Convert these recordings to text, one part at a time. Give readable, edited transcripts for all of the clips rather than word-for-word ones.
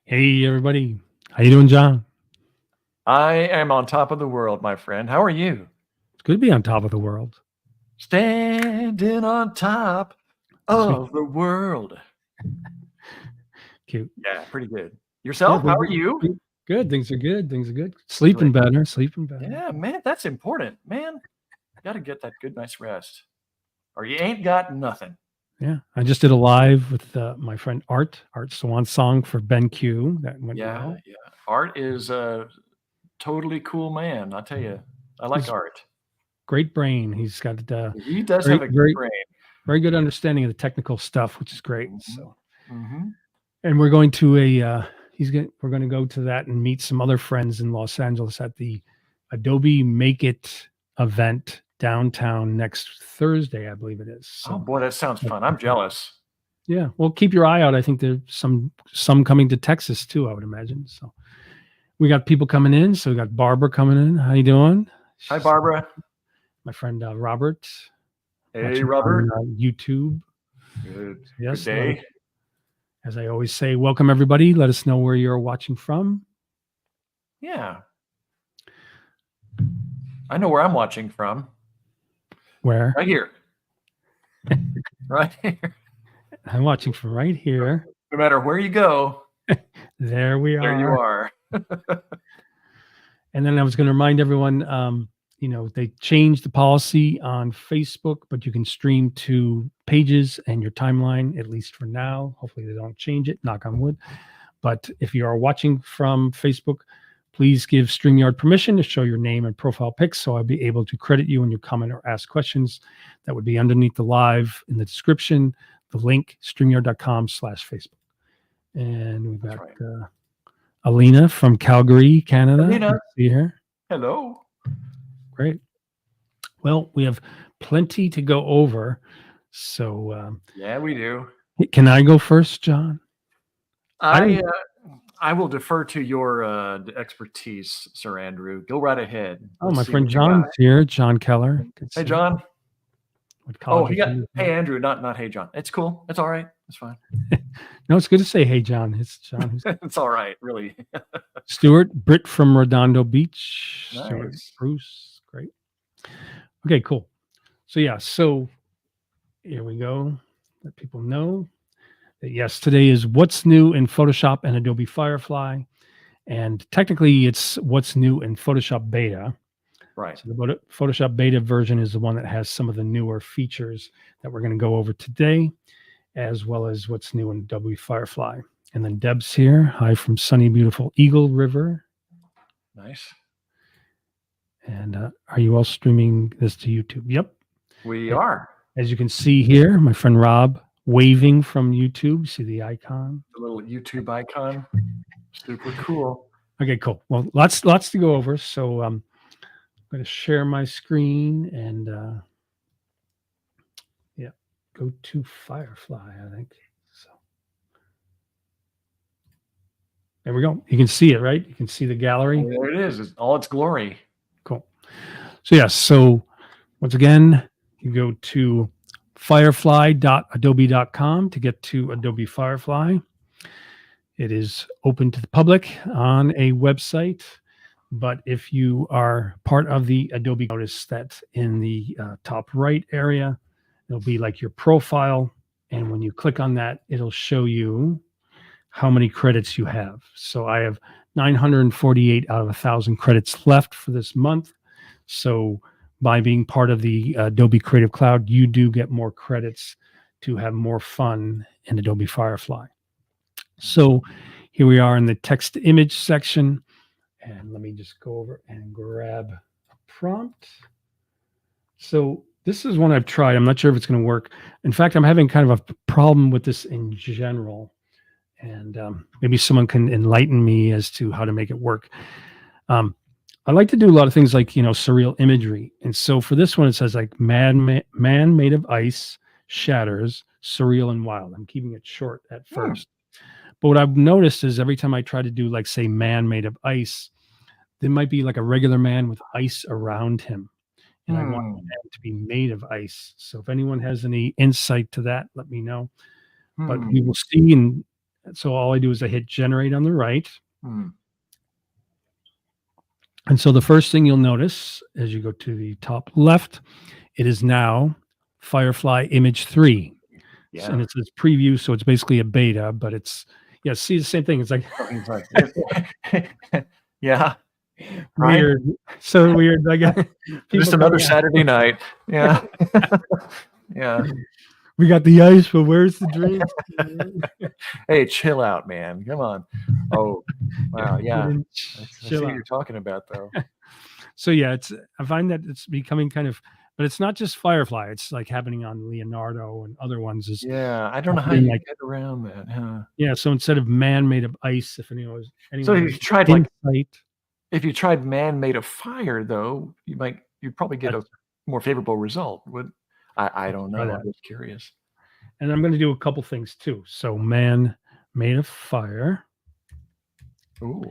Hey everybody, how you doing, John? I am on top of the world, my friend. How are you? It's good to be on top of the world. Standing on top Sweet, of the world. cute. Yeah, pretty good. Yeah, Yourself? How are you? good. Things are good. Things are good. Sleeping Great. better. Sleeping better. Yeah, man, that's important, man. Got to get that good, nice rest, or you ain't got nothing. Yeah, I just did a live with my friend Art Swan Song for Ben Q. That went Yeah, well. yeah. Art is a totally cool man. I tell you, I like He's Art. great brain. He's got He does very, have a good very, brain. very good understanding of the technical stuff, which is great. Mm-hmm. So, Mm-hmm. and we're going to we're going to go to that and meet some other friends in Los Angeles at the Adobe Make It event downtown next Thursday, I believe it is. Oh So boy, that sounds fun. I'm jealous. yeah, well, keep your eye out. I think there's some coming to Texas too, I would imagine. So we got people coming in. So we got Barbara coming in. How you doing? Hi, She's Barbara. my friend Robert Hey, watching on Robert. YouTube. Good. Good Yes, day. as I always say, welcome everybody. Let us know where you're watching from. Yeah. I know where I'm watching from. Where Right here. Right here. I'm watching from right here. No matter where you go, There we there you are. are. And then I was going to remind everyone, they changed the policy on Facebook, but you can stream to pages and your timeline, at least for now. Hopefully they don't change it, knock on wood. But if you are watching from Facebook, please give StreamYard permission to show your name and profile pics so I'll be able to credit you when you comment or ask questions. That would be underneath the live in the description, the link, streamyard.com/Facebook. And we've got Right. Alina from Calgary, Canada. Alina. Let's see her. Hello. Great. Well, we have plenty to go over. So, yeah, we do. can I go first, John? I will defer to your expertise, Sir Andrew. Go right ahead. Oh, Let's my see friend what you got. John's here. John Keller. Hey, John. What college? Hey, Andrew. Not hey, John. It's cool. It's all right. It's fine. No, it's good to say hey, John. It's John. Who's it's all right, really. Stuart Britt from Redondo Beach. Nice. Stuart Bruce. Great. Okay, cool. So yeah, here we go. Let people know that yes, today is what's new in Photoshop and Adobe Firefly. And technically it's what's new in Photoshop Beta. Right. So the Photoshop Beta version is the one that has some of the newer features that we're going to go over today, as well as what's new in Adobe Firefly. And then Deb's here. Hi from sunny, beautiful Eagle River. Nice. And are you all streaming this to YouTube? Yep. We are. As you can see here, my friend Rob waving from YouTube. See the icon? The little YouTube icon. Super cool. Okay, cool. Well, lots to go over. So I'm going to share my screen and go to Firefly, I think. So there we go. You can see it, right? You can see the gallery. Oh, there it is. It's all its glory. Cool. So yes. So once again, you go to firefly.adobe.com to get to Adobe Firefly. It is open to the public on a website, but if you are part of the Adobe, notice that in the top right area, it'll be like your profile. And when you click on that, it'll show you how many credits you have. So I have 948 out of 1,000 credits left for this month. So by being part of the Adobe Creative Cloud, you do get more credits to have more fun in Adobe Firefly. So here we are in the text to image section. And let me just go over and grab a prompt. So this is one I've tried. I'm not sure if it's going to work. In fact, I'm having kind of a problem with this in general. And maybe someone can enlighten me as to how to make it work. I like to do a lot of things like, surreal imagery. And so for this one, it says like man made of ice, shatters, surreal and wild. I'm keeping it short at first. But what I've noticed is every time I try to do like, say, man made of ice, there might be like a regular man with ice around him. And I want the man to be made of ice. So if anyone has any insight to that, let me know. But we will see in So all I do is I hit generate on the right. Hmm. And so the first thing you'll notice as you go to the top left, it is now Firefly Image 3. Yeah. And it says preview, so it's basically a beta, but it's, yeah, see the same thing. It's like Oh, he's like, yeah, right. weird. So weird. Like Just people another coming out. Saturday night. Yeah. Yeah. We got the ice, but where's the drink? Hey, chill out, man. Come on. Oh, wow. Yeah. I see Chill what out. you're talking about, though. So yeah, I find that it's becoming kind of, but it's not just Firefly. It's like happening on Leonardo and other ones. Is Yeah. I don't know how happening you like, get around that. Huh? yeah. So instead of man made of ice, if anyone So if you has tried like, insight, if you tried man made of fire, though, you'd probably get a that's, more favorable result. I don't try know. that. I'm just curious. And I'm going to do a couple things too. So man made of fire. Ooh.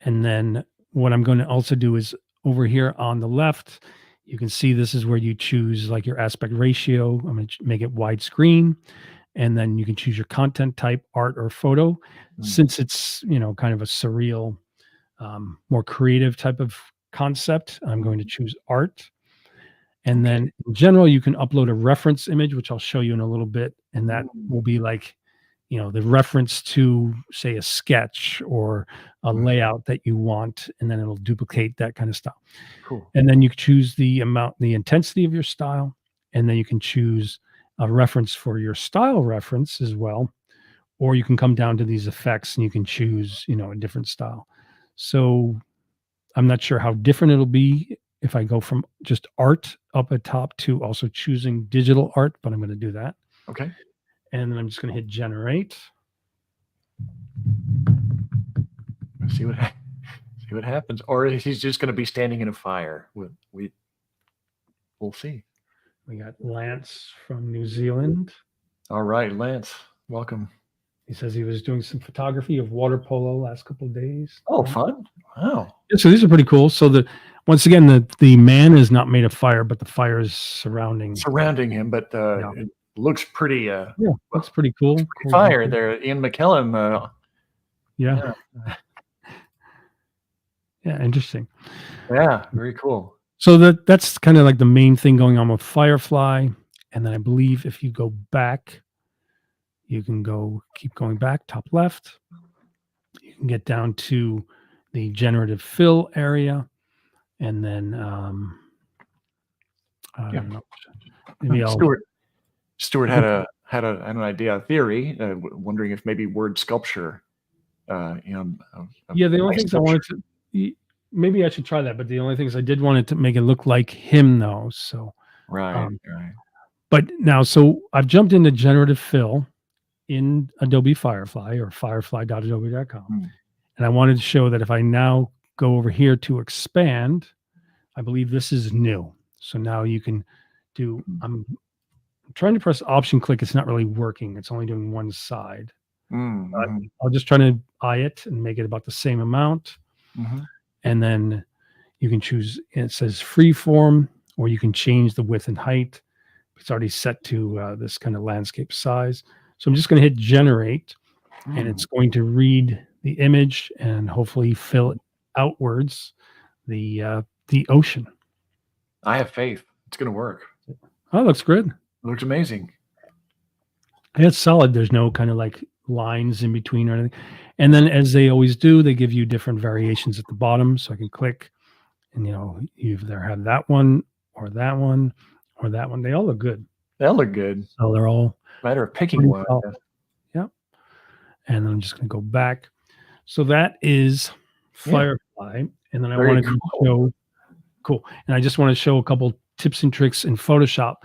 And then what I'm going to also do is over here on the left, you can see this is where you choose like your aspect ratio. I'm going to make it widescreen. And then you can choose your content type, art or photo. Since it's, kind of a surreal, more creative type of concept, I'm going to choose art. And Okay. then in general, you can upload a reference image, which I'll show you in a little bit. And that Mm. will be like, the reference to, say, a sketch or a layout that you want, and then it'll duplicate that kind of stuff. Cool. And then you can choose the amount, the intensity of your style, and then you can choose a reference for your style reference as well. Or you can come down to these effects and you can choose, a different style. So I'm not sure how different it'll be if I go from just art up at top to also choosing digital art, but I'm going to do that. Okay. And then I'm just going to hit generate. See what happens. Or he's just going to be standing in a fire. We'll see. We got Lance from New Zealand. All right, Lance, welcome. He says he was doing some photography of water polo last couple of days. Oh, fun! Wow. Yeah, so these are pretty cool. So once again, the man is not made of fire, but the fire is surrounding him, but it looks pretty. Yeah, looks pretty cool. Pretty fire there, Ian McKellen. Yeah. Yeah, interesting. Yeah, very cool. So that's kind of like the main thing going on with Firefly. And then I believe if you go back, you can keep going back, top left. You can get down to the generative fill area. And then I don't know. Maybe Stuart had an idea, a theory, wondering if maybe word sculpture. Yeah, the only things I wanted to, maybe I should try that, but the only things I did want it to make it look like him though. So right. But now, so I've jumped into generative fill in Adobe Firefly or firefly.adobe.com. And I wanted to show that if I now go over here to expand, I believe this is new. So now you can do, I'm trying to press option click. It's not really working. It's only doing one side. I'll just try to eye it and make it about the same amount. And then you can choose, it says freeform, or you can change the width and height. It's already set to this kind of landscape size. So I'm just going to hit generate, and it's going to read the image and hopefully fill it outwards the ocean. I have faith. It's going to work. Oh, it looks good. It looks amazing. It's solid. There's no kind of like lines in between or anything. And then as they always do, they give you different variations at the bottom. So I can click and, you either have that one or that one or that one. They all look good. They all look good. So they're all matter of picking one. Yep. And I'm just going to go back. So that is Firefly. And then I wanted to show, cool. And I just want to show a couple tips and tricks in Photoshop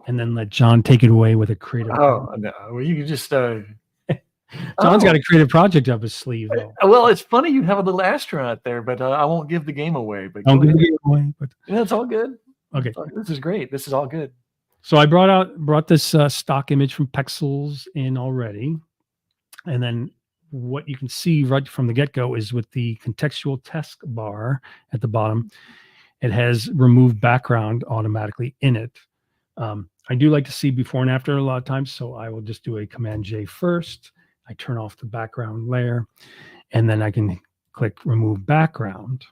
and then let John take it away with a creative. Oh, no. Well, you can just. John's got a creative project up his sleeve, though. Well, it's funny you have a little astronaut there, but I won't give the game away. But I'll give the game away. But yeah, it's all good. Okay, this is great. This is all good. So I brought this stock image from Pexels in already, and then what you can see right from the get-go is with the contextual taskbar at the bottom, it has remove background automatically in it. I do like to see before and after a lot of times, so I will just do a Command J first, I turn off the background layer, and then I can click remove background.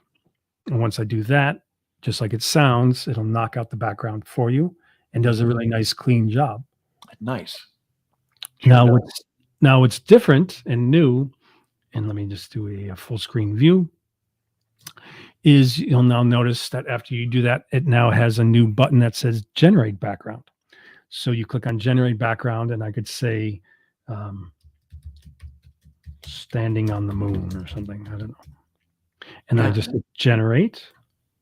And once I do that, just like it sounds, it'll knock out the background for you and does a really nice clean job. Nice. Now what's different and new, and let me just do a full screen view, is you'll now notice that after you do that, it now has a new button that says generate background. So you click on generate background, and I could say standing on the moon or something. I don't know. And then I just hit generate.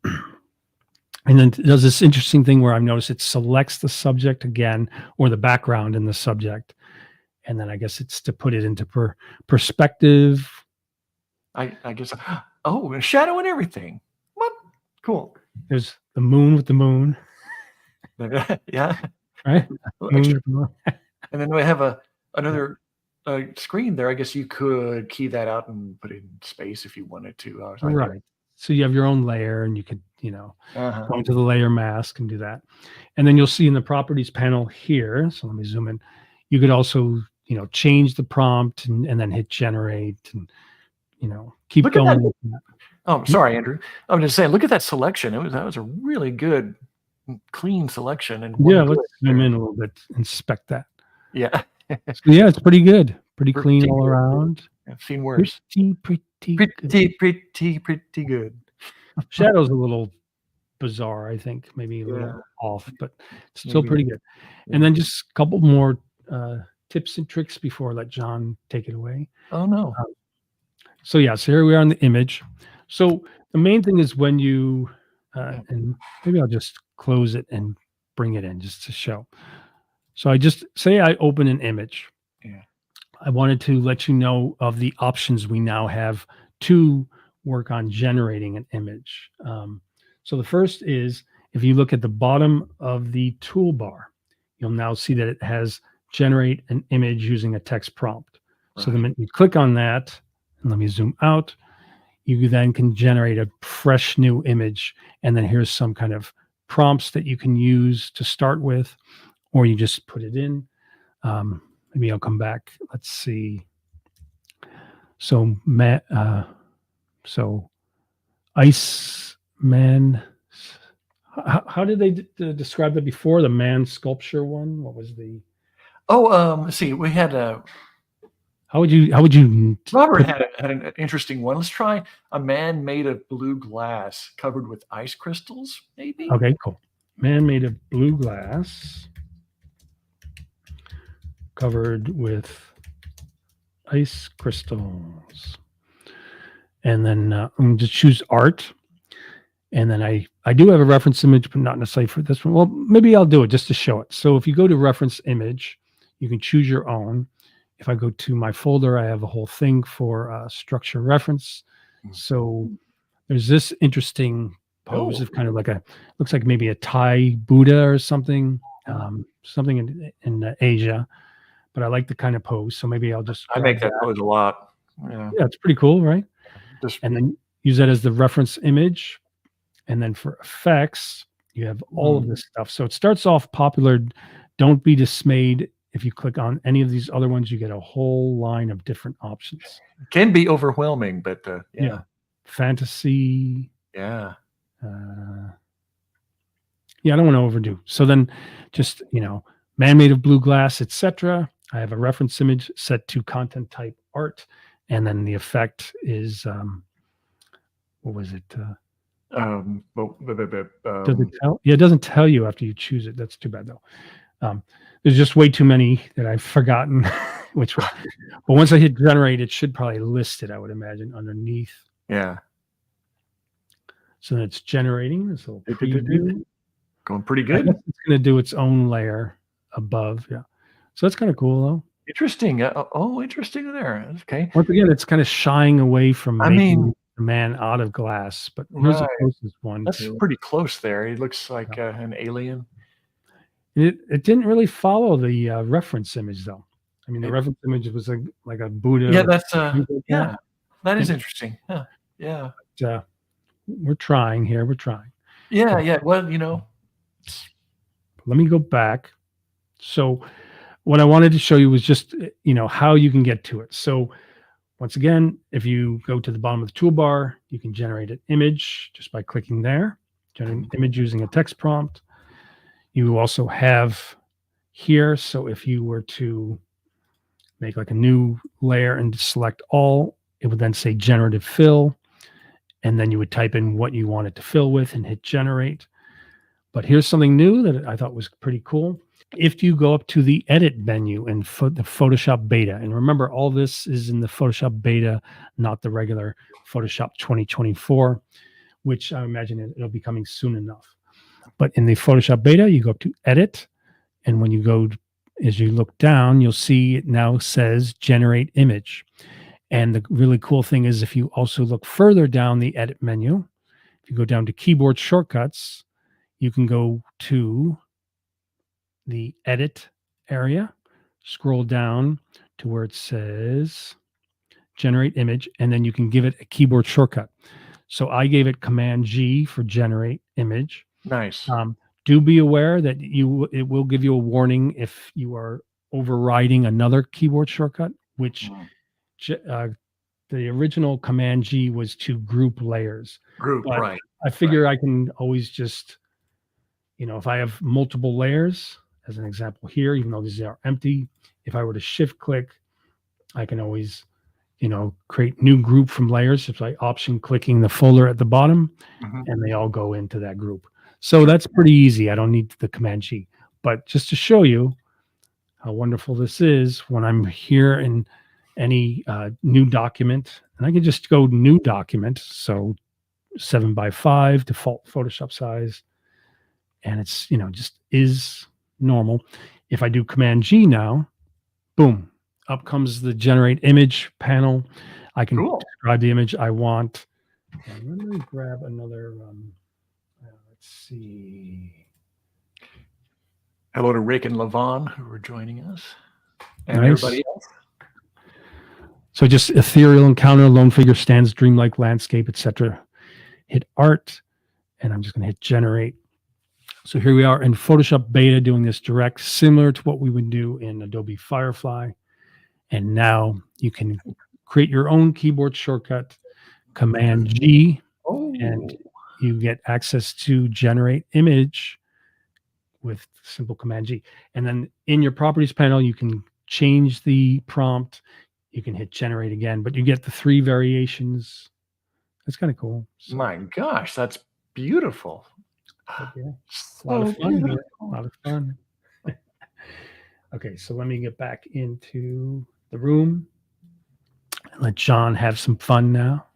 And then it does this interesting thing where I've noticed it selects the subject again, or the background in the subject. And then I guess it's to put it into perspective. I guess. Oh, a shadow and everything. What? Cool. There's the moon with the moon. Yeah. Right. And then we have another screen there. I guess you could key that out and put it in space if you wanted to. Right. So you have your own layer, and you could, go into the layer mask and do that. And then you'll see in the properties panel here. So let me zoom in. You could also, change the prompt and then hit generate and, keep Look at going. that. Oh, sorry, Andrew. I'm just saying, look at that selection. That was a really good, clean selection. And yeah, let's zoom in a little bit, inspect that. Yeah. So yeah, it's pretty good. Pretty clean all around. I've seen worse. Pretty good. Shadow's a little bizarre, I think, maybe a little off, but still pretty good. Yeah. And then just a couple more tips and tricks before I let John take it away. Oh no. So yeah, so here we are on the image. So the main thing is when you, and maybe I'll just close it and bring it in just to show. So I just say I open an image. Yeah. I wanted to let you know of the options we now have to work on generating an image. So the first is, if you look at the bottom of the toolbar, you'll now see that it has generate an image using a text prompt. Right. So the minute you click on that, and let me zoom out, you then can generate a fresh new image. And then here's some kind of prompts that you can use to start with, or you just put it in. Maybe I'll come back. Let's see. So, Ice Man. How did they describe that before? The man sculpture one. What was the? Oh, let's see. We had How would you? Robert had an interesting one. Let's try a man made of blue glass covered with ice crystals. Maybe. Okay, cool. Man made of blue glass covered with ice crystals. And then I'm going to choose art. And then I do have a reference image, but not necessarily for this one. Well, maybe I'll do it just to show it. So if you go to reference image, you can choose your own. If I go to my folder, I have a whole thing for structure reference. So there's this interesting pose of kind of like looks like maybe a Thai Buddha or something, something in Asia. But I like the kind of pose. So maybe I'll just. I make that pose a lot. Yeah, it's pretty cool, right? And then use that as the reference image. And then for effects, you have all of this stuff. So it starts off popular. Don't be dismayed. If you click on any of these other ones, you get a whole line of different options. It can be overwhelming, but yeah. Fantasy. Yeah. Yeah, I don't want to overdo. So then just, man made of blue glass, etc. I have a reference image set to content type art. And then the effect is, what was it? Does it tell? Yeah, it doesn't tell you after you choose it. That's too bad, though. There's just way too many that I've forgotten which one. But once I hit generate, it should probably list it, I would imagine, underneath. Yeah. So then it's generating this little preview. Going pretty good. It's going to do its own layer above. Yeah. So that's kind of cool, though. Interesting. Interesting there. Okay. Once again, it's kind of shying away from making the man out of glass, but here's the closest one. That's pretty close there. He looks like an alien. It didn't really follow the reference image, though. I mean, the reference image was like a Buddha. Yeah, that's that is interesting. Yeah. But, we're trying here. We're trying. Yeah. Well, let me go back. So what I wanted to show you was just, how you can get to it. So once again, if you go to the bottom of the toolbar, you can generate an image just by clicking there, generate an image using a text prompt. You also have here, so if you were to make like a new layer and select all, it would then say generative fill, and then you would type in what you want it to fill with and hit generate. But here's something new that I thought was pretty cool. If you go up to the edit menu in the Photoshop beta, and remember, all this is in the Photoshop beta, not the regular Photoshop 2024, which I imagine it'll be coming soon enough. But in the Photoshop beta, you go up to edit, and when you go, as you look down, you'll see it now says generate image. And the really cool thing is, if you also look further down the edit menu, if you go down to keyboard shortcuts, you can go to the edit area, scroll down to where it says generate image, and then you can give it a keyboard shortcut. So I gave it Command G for generate image. Nice. Do be aware that it will give you a warning if you are overriding another keyboard shortcut, which the original Command G was to group layers. Group, but right. I figure I can always just, if I have multiple layers, as an example here, even though these are empty, if I were to shift click, I can always, create new group from layers just by option clicking the folder at the bottom, and they all go into that group. So that's pretty easy. I don't need the Command G. But just to show you how wonderful this is, when I'm here in any new document, and I can just go new document, so 7x5 default Photoshop size, and it's just is normal. If I do Command G now, boom, up comes the generate image panel. I can describe the image I want. And let me grab another. Let's see. Hello to Rick and Levon who are joining us, and everybody else. So just ethereal encounter, lone figure stands, dreamlike landscape, etc. Hit art, and I'm just going to hit generate. So here we are in Photoshop beta doing this direct, similar to what we would do in Adobe Firefly. And now you can create your own keyboard shortcut, Command G, and you get access to generate image with simple Command G. And then in your properties panel, you can change the prompt. You can hit generate again, but you get the 3 variations. That's kind of cool. So, my gosh, that's beautiful. Yeah, a lot of fun. A lot of fun. Okay, so let me get back into the room and let John have some fun now.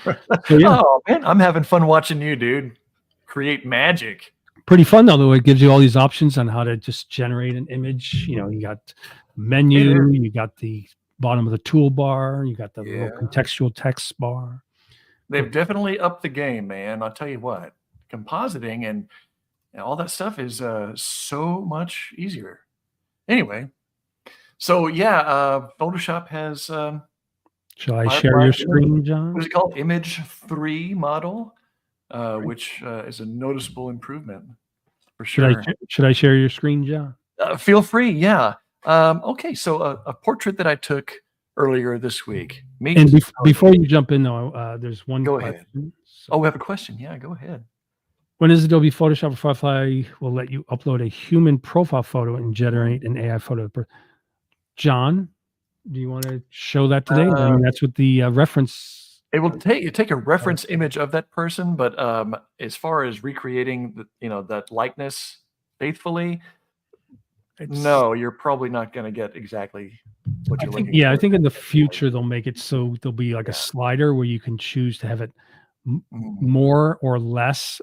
So, yeah. Oh man, I'm having fun watching you, dude, create magic. Pretty fun though. It gives you all these options on how to just generate an image. You got menu, you got the bottom of the toolbar, you got the little contextual text bar. They've definitely upped the game, man. I'll tell you what, compositing and all that stuff is so much easier. Anyway, so yeah, Photoshop has. Shall I share your screen, John? What is it called? Image 3 model, which is a noticeable improvement for sure. Should I share your screen, John? Feel free, yeah. Okay, so a portrait that I took earlier this week. Before you jump in, though, there's one question. Ahead. So, we have a question. Yeah, go ahead. When is Adobe Photoshop Firefly will let you upload a human profile photo and generate an AI photo? John, do you want to show that today? I mean, that's what the reference. It will take a reference image of that person, but as far as recreating that likeness faithfully, no, you're probably not going to get exactly what you're looking for. Yeah, I think in the future they'll make it so there'll be like a slider where you can choose to have it more or less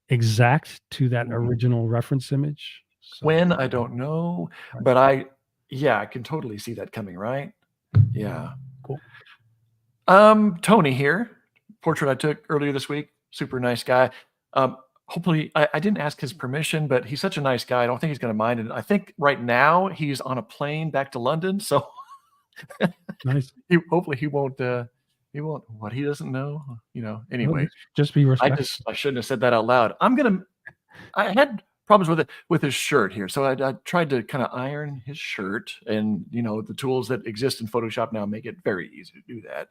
exact to that original reference image. So, when, I don't know, but I can totally see that coming, right? Yeah. Cool. Tony here, portrait I took earlier this week. Super nice guy. Hopefully, I didn't ask his permission, but he's such a nice guy. I don't think he's going to mind it. I think right now he's on a plane back to London, so nice. Hopefully he won't. He won't. What he doesn't know, Anyway, just be respectful. I shouldn't have said that out loud. I had problems with his shirt here. So I tried to kind of iron his shirt, and the tools that exist in Photoshop now make it very easy to do that.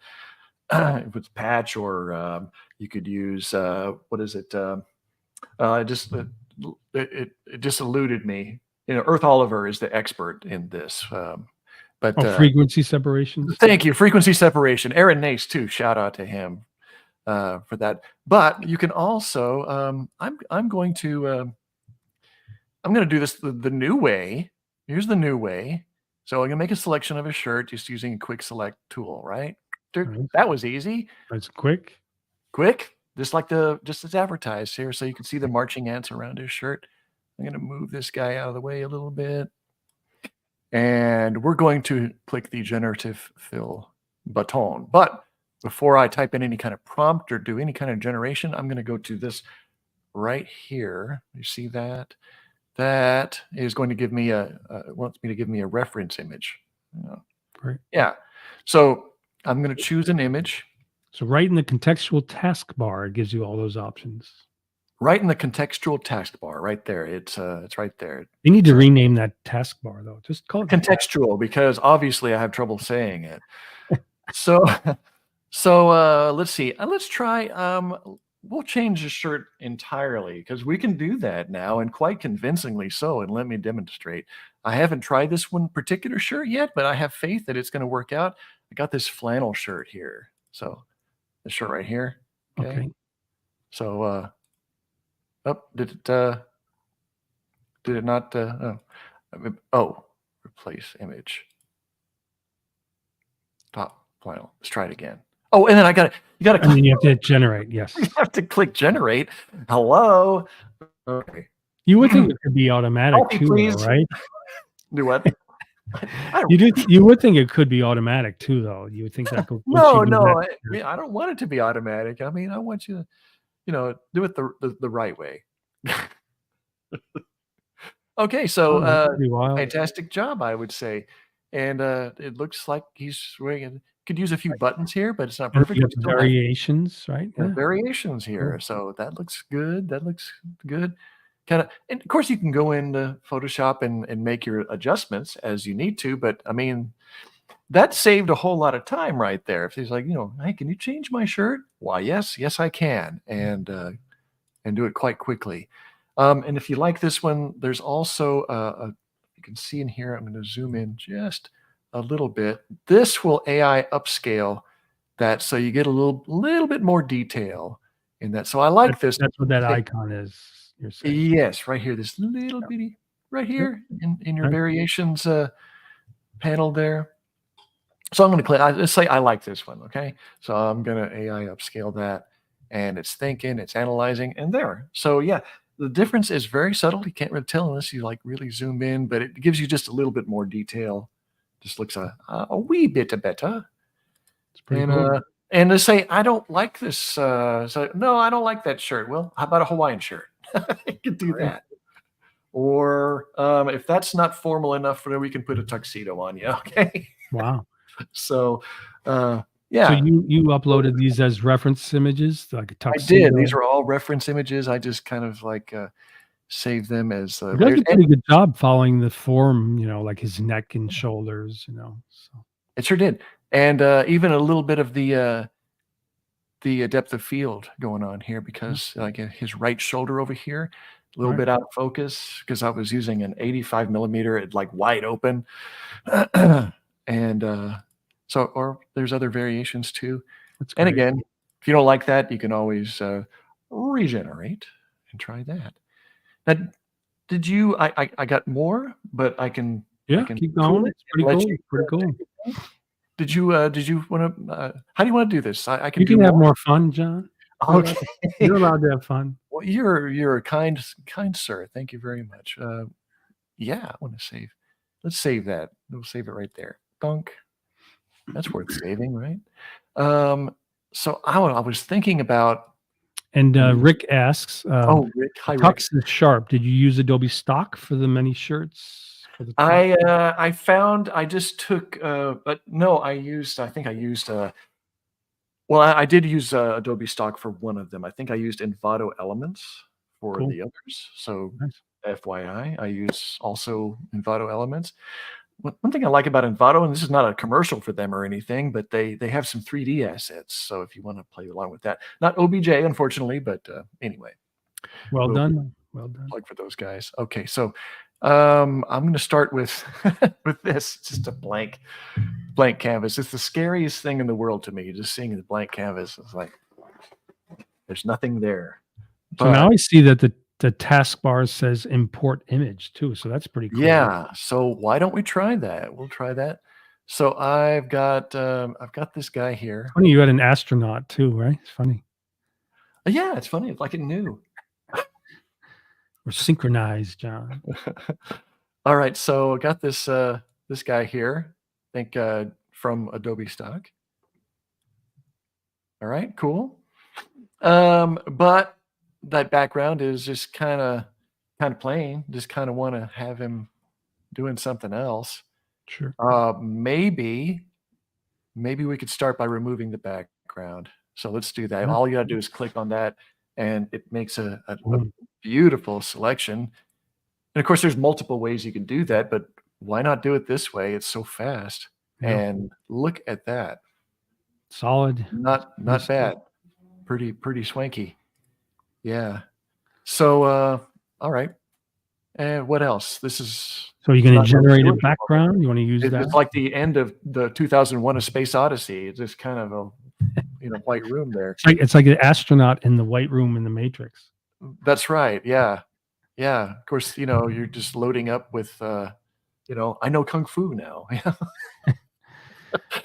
If it's patch, or you could use what is it? It just eluded me. Earth Oliver is the expert in this. But frequency separations. thank you, frequency separation. Aaron Nace too. Shout out to him for that. But you can also. I'm going to do this the new way. Here's the new way. So I'm gonna make a selection of a shirt just using a quick select tool. Right. Nice. That was easy. That's quick. Quick, just as advertised here, so you can see the marching ants around his shirt. I'm going to move this guy out of the way a little bit, and we're going to click the generative fill button. But before I type in any kind of prompt or do any kind of generation, I'm going to go to this right here. You see that? That is going to give me wants me to give me a reference image. Great. Yeah. So I'm going to choose an image. So right in the contextual taskbar, it gives you all those options. Right in the contextual taskbar, right there. It's right there. You need to rename that taskbar though. Just call it contextual, because obviously I have trouble saying it. So, let's see. Let's try. We'll change the shirt entirely, because we can do that now, and quite convincingly so. And let me demonstrate. I haven't tried this one particular shirt yet, but I have faith that it's going to work out. I got this flannel shirt here. So the shirt right here. Okay. So, did it not? Replace image. Top flannel. Let's try it again. Oh, and then you got to. And then you have to generate. Yes. You have to click generate. Hello. Okay. You would think it could be automatic too, though, right? Do what? You would think it could be automatic too, though. You would think that could. No. I don't want it to be automatic. I mean, I want you to, do it the right way. Okay, so fantastic job, I would say. And it looks like he's wearing. Could use a few buttons here, but it's not perfect. You have variations, right? Yeah. Variations here, so that looks good. That looks good. And of course, you can go into Photoshop and make your adjustments as you need to. But I mean, that saved a whole lot of time right there. If he's like, hey, can you change my shirt? Why, yes, I can, and do it quite quickly. And if you like this one, there's also you can see in here. I'm going to zoom in just a little bit. This will AI upscale that, so you get a little bit more detail in that. So I like this. That's what that icon is. You're saying. Yes, right here, this little bitty right here in your variations panel there. So I'm going to click. Let's say I like this one. Okay, so I'm going to AI upscale that, and it's thinking, it's analyzing, and there. So yeah. The difference is very subtle. You can't really tell unless you really zoom in, but it gives you just a little bit more detail. Just looks a wee bit better. It's pretty cool. And to say, I don't like this. So no, I don't like that shirt. Well, how about a Hawaiian shirt? You could do that. Or if that's not formal enough, then we can put a tuxedo on you. Okay. Wow. So, yeah. So you uploaded these as reference images, like a tuxedo? I did. These are all reference images. I just kind of save them as. It does a pretty good job following the form, like his neck and shoulders, So it sure did, and even a little bit of the depth of field going on here, because like his right shoulder over here, a little bit out of focus, because I was using an 85 millimeter, it wide open, and. So, or there's other variations too. And again, if you don't like that, you can always regenerate and try that. Now, did you? I got more, but I can. Yeah, I can keep going. It's pretty cool. Pretty cool. Did you want to? How do you want to do this? I can. You can have more fun, John. Okay, you're allowed to have fun. Well, you're a kind sir. Thank you very much. Yeah, I want to save. Let's save that. We'll save it right there. Dunk. That's worth saving, right? So I was thinking about. And Rick asks, Rick, hi, Tux is sharp. Did you use Adobe stock for the many shirts? For the I found I just took, but no, I think I used. Well, I did use Adobe stock for one of them. I think I used Envato Elements for the others. So, FYI, I use also Envato elements. One thing I like about Envato, and this is not a commercial for them or anything, but they have some 3D assets. So if you want to play along with that, not OBJ, unfortunately, but anyway, Well we'll done. Well done. plug for those guys. Okay, so I'm going to start with with this, just a blank canvas. It's the scariest thing in the world to me, just seeing the blank canvas. It's like there's nothing there. So now I see that the taskbar says import image too. So that's pretty cool. Yeah. So why don't we try that? We'll try that. So I've got this guy here. Funny, you had an astronaut too, right? It's funny. Yeah, it's funny. It's like it knew. We're synchronized, John. All right. So I got this this guy here. I think from Adobe stock. All right. Cool. But that background is just kind of plain. Just kind of want to have him doing something else. Sure. Maybe we could start by removing the background. So let's do that. Yeah. All you gotta do is click on that, and it makes a Mm. beautiful selection. And of course, there's multiple ways you can do that, but why not do it this way? It's so fast. Yeah. And look at that. Solid. Not Nice. bad. Pretty swanky. Yeah. So all right. And what else? This is So you're going not to generate a really background? You want to use that? it's like the end of the 2001: A Space Odyssey. It's just kind of a white room there. It's like an astronaut in the white room in the Matrix. That's right. Yeah. Yeah. Of course, you're just loading up with I know Kung Fu now.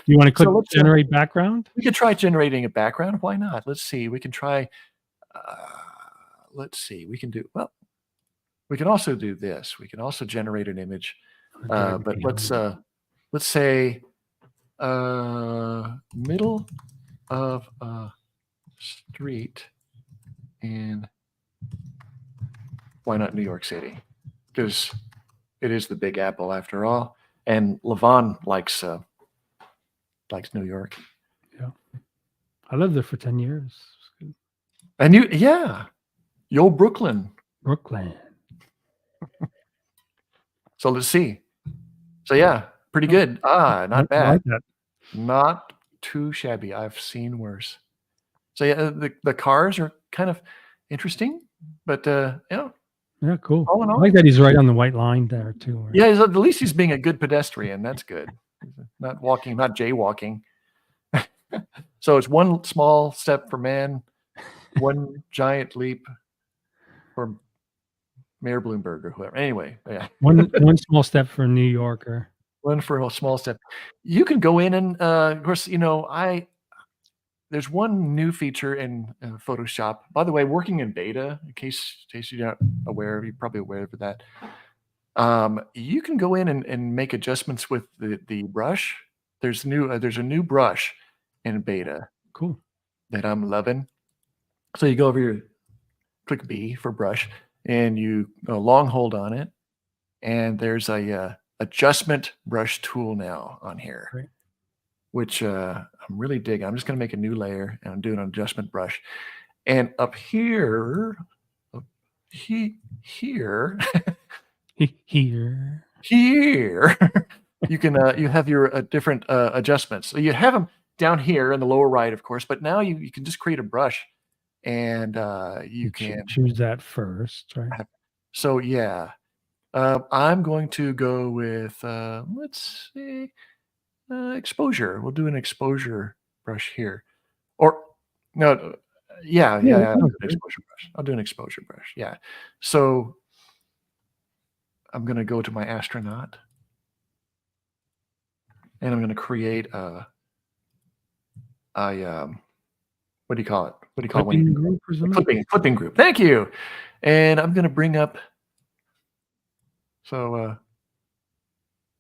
You want to click So let's, generate background? We could try generating a background. Why not? Let's see. We can try let's see. We can do we can also do this. We can also generate an image. But let's say middle of a street in, why not New York City? Because it is the Big Apple after all, and Levon likes New York. Yeah, I lived there for 10 years. And yo Brooklyn. Brooklyn. So let's see. So yeah, pretty good. Not I bad. like that. Not too shabby. I've seen worse. So yeah, the cars are kind of interesting, but Yeah, cool. all in I all, like that he's right on the white line there too. yeah, at least he's being a good pedestrian. That's good. Not walking, not jaywalking. So it's one small step for man, one giant leap for Mayor Bloomberg or whoever. Anyway, yeah. One small step for a New Yorker. One for a small step. You can go in and, of course, there's one new feature in Photoshop. By the way, working in beta, in case you're not aware, you're probably aware of that. You can go in and make adjustments with the brush. There's a new brush in beta. Cool. That I'm loving. So you go over here, click B for brush, and you long hold on it, and there's a adjustment brush tool now on here. Great. Which I'm really digging. I'm just going to make a new layer, and I'm doing an adjustment brush. And up here, here, you can you have your different adjustments. So you have them down here in the lower right, of course, but now you can just create a brush, and you can choose that first, right? So yeah, I'm going to go with let's see. Exposure. We'll do an exposure brush here. Or no, yeah, I'll do an exposure brush. I'll do an exposure brush. Yeah. So I'm going to go to my astronaut, and I'm going to create a what do you call it? What do you call it? Clipping group or something? Clipping group. Thank you. And I'm going to bring up. So,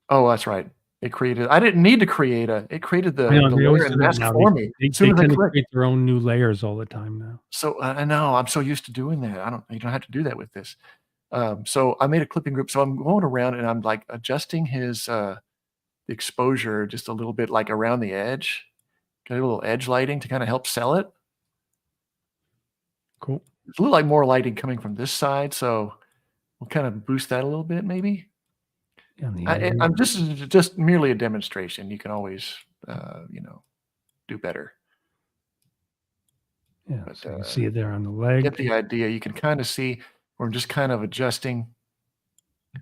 oh, that's right. It created. I didn't need to create it created the layer and mask for me. They tend to create their own new layers all the time now. So I know I'm so used to doing that. You don't have to do that with this. So I made a clipping group. So I'm going around and I'm like adjusting his the exposure just a little bit, like around the edge. Got a little edge lighting to kind of help sell it. Cool. It's a little like more lighting coming from this side. So we'll kind of boost that a little bit, maybe. On the This is just merely a demonstration. You can always, do better. yeah, But so you see it there on the leg. get the idea. You can kind of see we're just kind of adjusting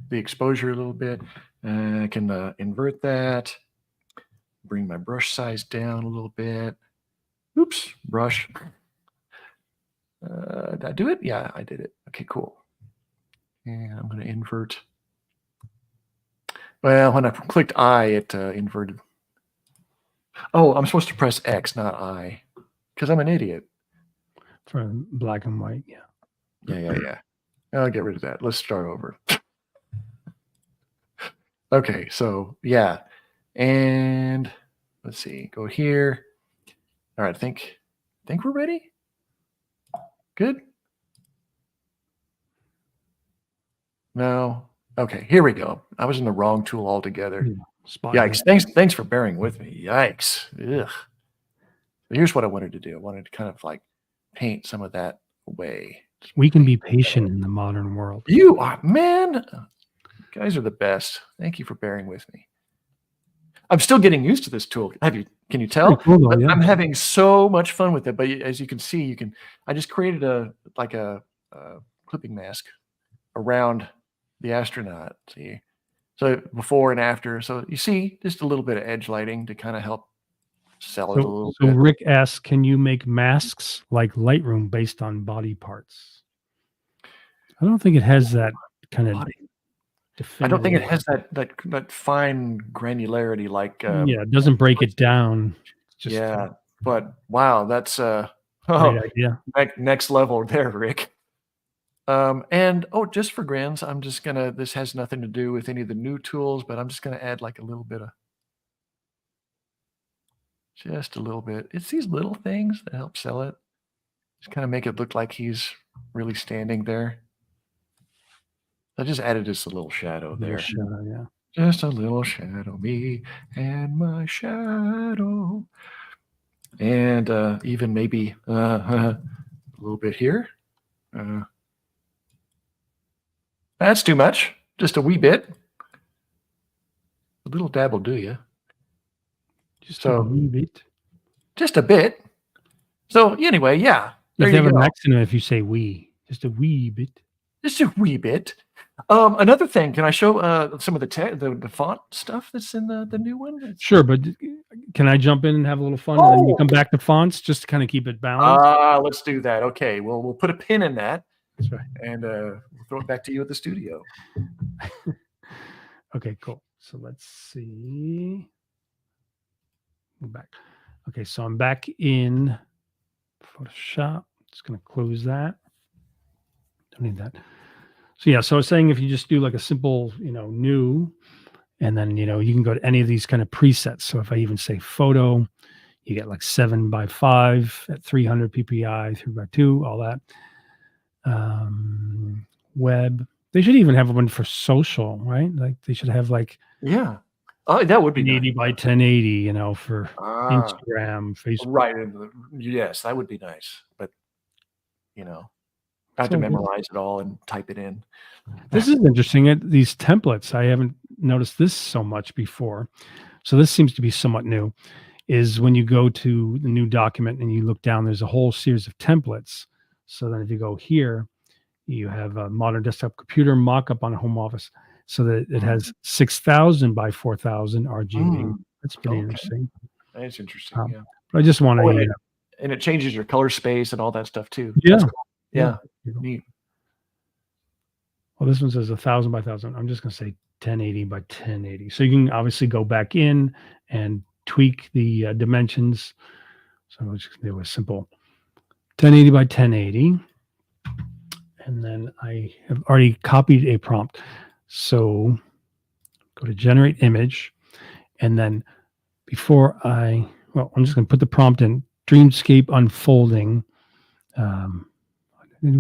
the exposure a little bit. I can invert that, bring my brush size down a little bit. Oops, brush. Did I do it? Yeah, I did it. Okay, cool. And I'm going to invert. Well, when I clicked I, it inverted. Oh, I'm supposed to press X, not I, because I'm an idiot. For black and white, yeah. Yeah. I'll get rid of that. Let's start over. Okay, so yeah. And let's see, go here. All right, I think we're ready. Good. No. Okay, here we go. I was in the wrong tool altogether. Spot Yikes. Thanks for bearing with me. Yikes. Ugh. Here's what I wanted to do. I wanted to kind of like paint some of that away. We can be patient in the modern world. You are, man. You guys are the best. Thank you for bearing with me. I'm still getting used to this tool. Can you tell? Pretty cool, though, yeah. I'm having so much fun with it. But as you can see, I just created a clipping mask around the astronaut. See, so before and after. So you see just a little bit of edge lighting to kind of help sell it a little So bit. Rick asks, can you make masks like Lightroom based on body parts? I don't think it has that kind of definitive. I don't think it has that fine granularity like. Yeah, it doesn't break it down. Just, yeah, but wow, that's great idea. Next level there, Rick. And just for grins, I'm just gonna. This has nothing to do with any of the new tools, but I'm just gonna add like a little bit of. Just a little bit. It's these little things that help sell it. Just kind of make it look like he's really standing there. I just added just a little shadow there. Shadow, yeah. Just a little shadow, me and my shadow. And even maybe a little bit here. That's too much. Just a wee bit. A little dab will do you. Just a wee bit. Just a bit. So anyway, yeah. There you have an accent if you say wee. Just a wee bit. Just a wee bit. Another thing, can I show some of the font stuff that's in the new one? Sure, but can I jump in and have a little fun, and then you come back to fonts just to kind of keep it balanced? Let's do that. Okay, well, we'll put a pin in that. That's right. And we'll throw it back to you at the studio. Okay, cool. So let's see. Go back. Okay, so I'm back in Photoshop. Just going to close that. Don't need that. So yeah, so I was saying if you just do like a simple, new, and then, you can go to any of these kind of presets. So if I even say photo, you get like 7x5 at 300 PPI, 3x2, all that. Web. They should even have one for social, right? Like they should have like, yeah. Oh, that would be 1080 by 1080, for Instagram, Facebook. Right. Yes, that would be nice. But, I have to memorize it all and type it in. This is interesting. These templates, I haven't noticed this so much before. So this seems to be somewhat new, is when you go to the new document and you look down, there's a whole series of templates. So then if you go here, you have a modern desktop computer mock-up on a home office. So that it has 6,000 by 4,000 RGB. That's pretty interesting. That's interesting, yeah. But I just want to... and it changes your color space and all that stuff too. Yeah. Cool. Yeah. Neat. Well, this one says 1,000 by 1,000. I'm just going to say 1080 by 1080. So you can obviously go back in and tweak the dimensions. So let's just do a simple 1080 by 1080. And then I have already copied a prompt. So go to generate image. And then I'm just going to put the prompt in Dreamscape unfolding. Unfolding. I'm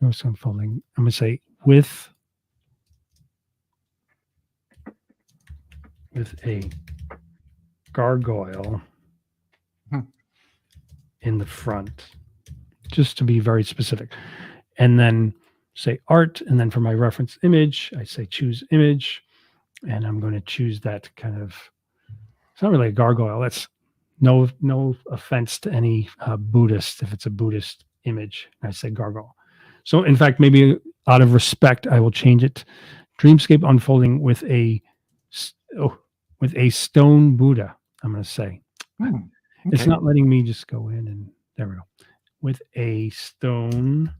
going to say with a gargoyle in the front, just to be very specific. and then say art. And then for my reference image, I say choose image. And I'm going to choose that kind of, it's not really a gargoyle. That's no offense to any Buddhist, if it's a Buddhist image. I say gargoyle. So in fact, maybe out of respect, I will change it. Dreamscape unfolding with with a stone Buddha, I'm going to say. It's Okay. not letting me just go in, and there we go. With a stone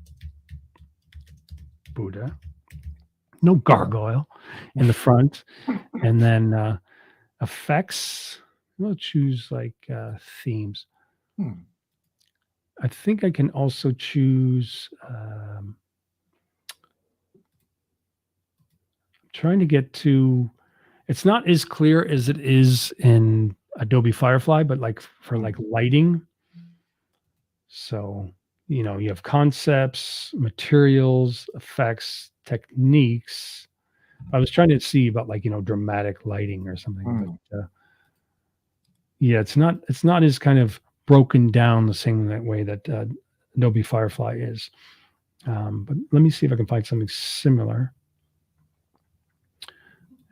Buddha, no gargoyle in the front. And then effects, we'll choose like themes. I think I can also choose, trying to get to, it's not as clear as it is in Adobe Firefly, but like for like lighting. So, you know, you have concepts, materials, effects, techniques. I was trying to see about like, you know, dramatic lighting or something, but yeah, it's not as kind of broken down the same way that Adobe Firefly is. But let me see if I can find something similar.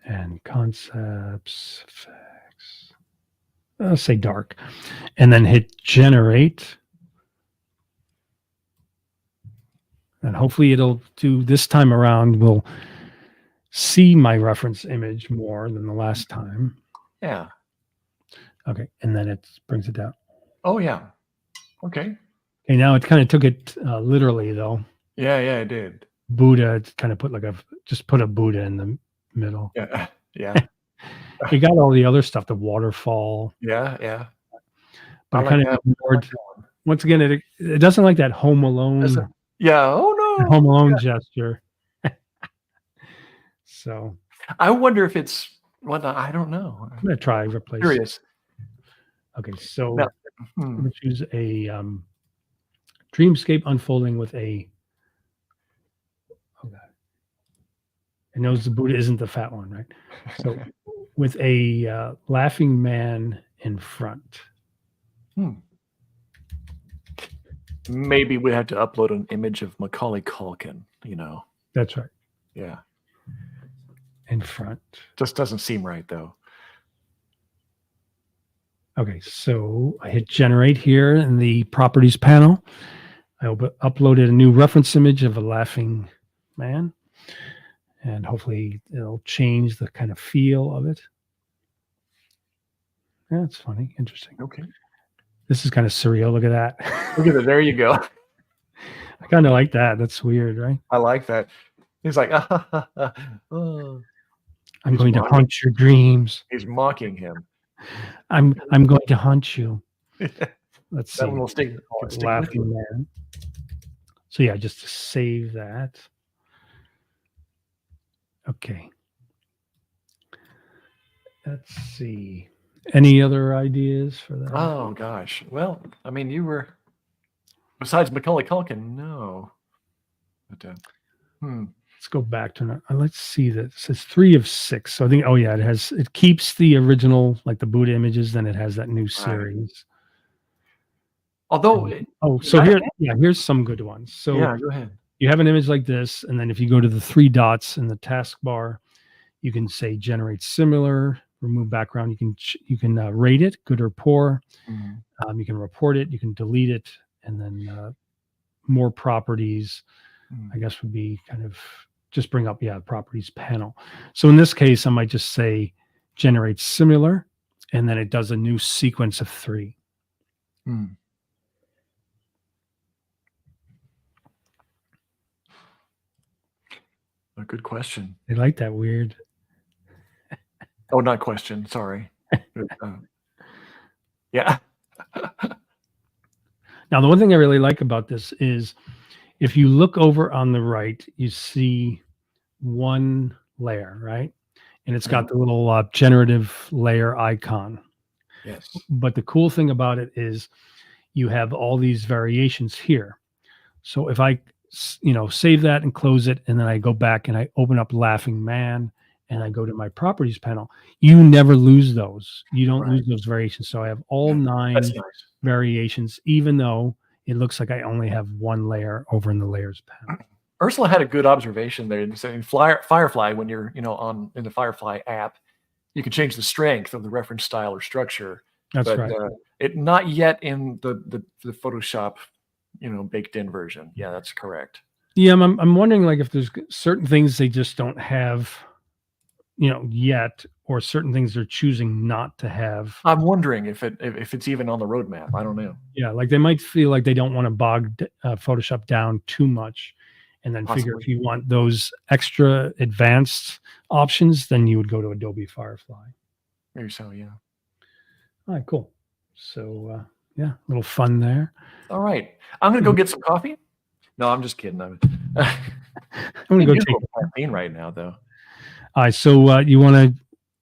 And concepts, effects, I'll say dark, and then hit generate. And hopefully it'll do, this time around, we'll see my reference image more than the last time. Yeah. Okay, and then it brings it down. Oh, yeah. Okay. Okay, now it kind of took it literally, though. Yeah, it did. Buddha, it kind of put like just put a Buddha in the middle. Yeah, yeah. You got all the other stuff, the waterfall. Yeah. But I it like kind of that. ignored, once again, it doesn't like that Home Alone, Yeah. Oh, no. Home Alone gesture. So I wonder if it's, well, I don't know. I'm going to try replace. Curious. Okay, so Now, I'm going to choose a dreamscape unfolding with a, oh God, it knows the Buddha isn't the fat one, right? So with a laughing man in front. Maybe we have to upload an image of Macaulay Culkin, you know. That's right. Yeah. In front. Just doesn't seem right, though. Okay, so I hit generate here in the properties panel. I uploaded a new reference image of a laughing man, and hopefully it'll change the kind of feel of it. Yeah, it's funny, interesting. Okay. This is kind of surreal. Look at that. Look at it. There you go. I kind of like that. That's weird, right? I like that. He's like, oh. I'm going to haunt your dreams. He's mocking him. I'm going to haunt you. Let's see. That one will stick Laughing man. So yeah, just to save that. Okay. Let's see. Any other ideas for that? Oh gosh. Well, I mean, you were, besides Macaulay Culkin, no. But let's go back to, let's see that. It says 3 of 6. So I think, oh yeah, it keeps the original, like the Buddha images, then it has that new series. Right. Although, so here's some good ones. So yeah, go ahead. You have an image like this, and then if you go to the 3 dots in the taskbar, you can say generate similar, remove background. You can rate it, good or poor. You can report it, you can delete it, and then more properties, I guess would be kind of just bring up, properties panel. So in this case, I might just say generate similar, and then it does a new sequence of 3. A good question. They like that weird. Oh, not question. Sorry. Yeah. Now, the one thing I really like about this is if you look over on the right, you see one layer, right? And it's got the little generative layer icon. Yes. But the cool thing about it is you have all these variations here. So if I, save that and close it, and then I go back and I open up Laughing Man and I go to my properties panel, you never lose those. You don't lose those variations. So I have all 9 variations, even though it looks like I only have one layer over in the layers panel. Ursula had a good observation there. So in Firefly, when you're in the Firefly app, you can change the strength of the reference style or structure. That's but right. It not yet in the Photoshop baked in version. Yeah, that's correct. Yeah, I'm wondering like if there's certain things they just don't have, yet, or certain things they're choosing not to have. I'm wondering if it's even on the roadmap. I don't know. Yeah, like they might feel like they don't want to bog Photoshop down too much, and then figure Possibly. if you want those extra advanced options, then you would go to Adobe Firefly. Maybe so, yeah. All right, cool. So yeah, a little fun there. All right. I'm gonna go get some coffee. No, I'm just kidding. I'm gonna go take caffeine right now, though. All right, so you want to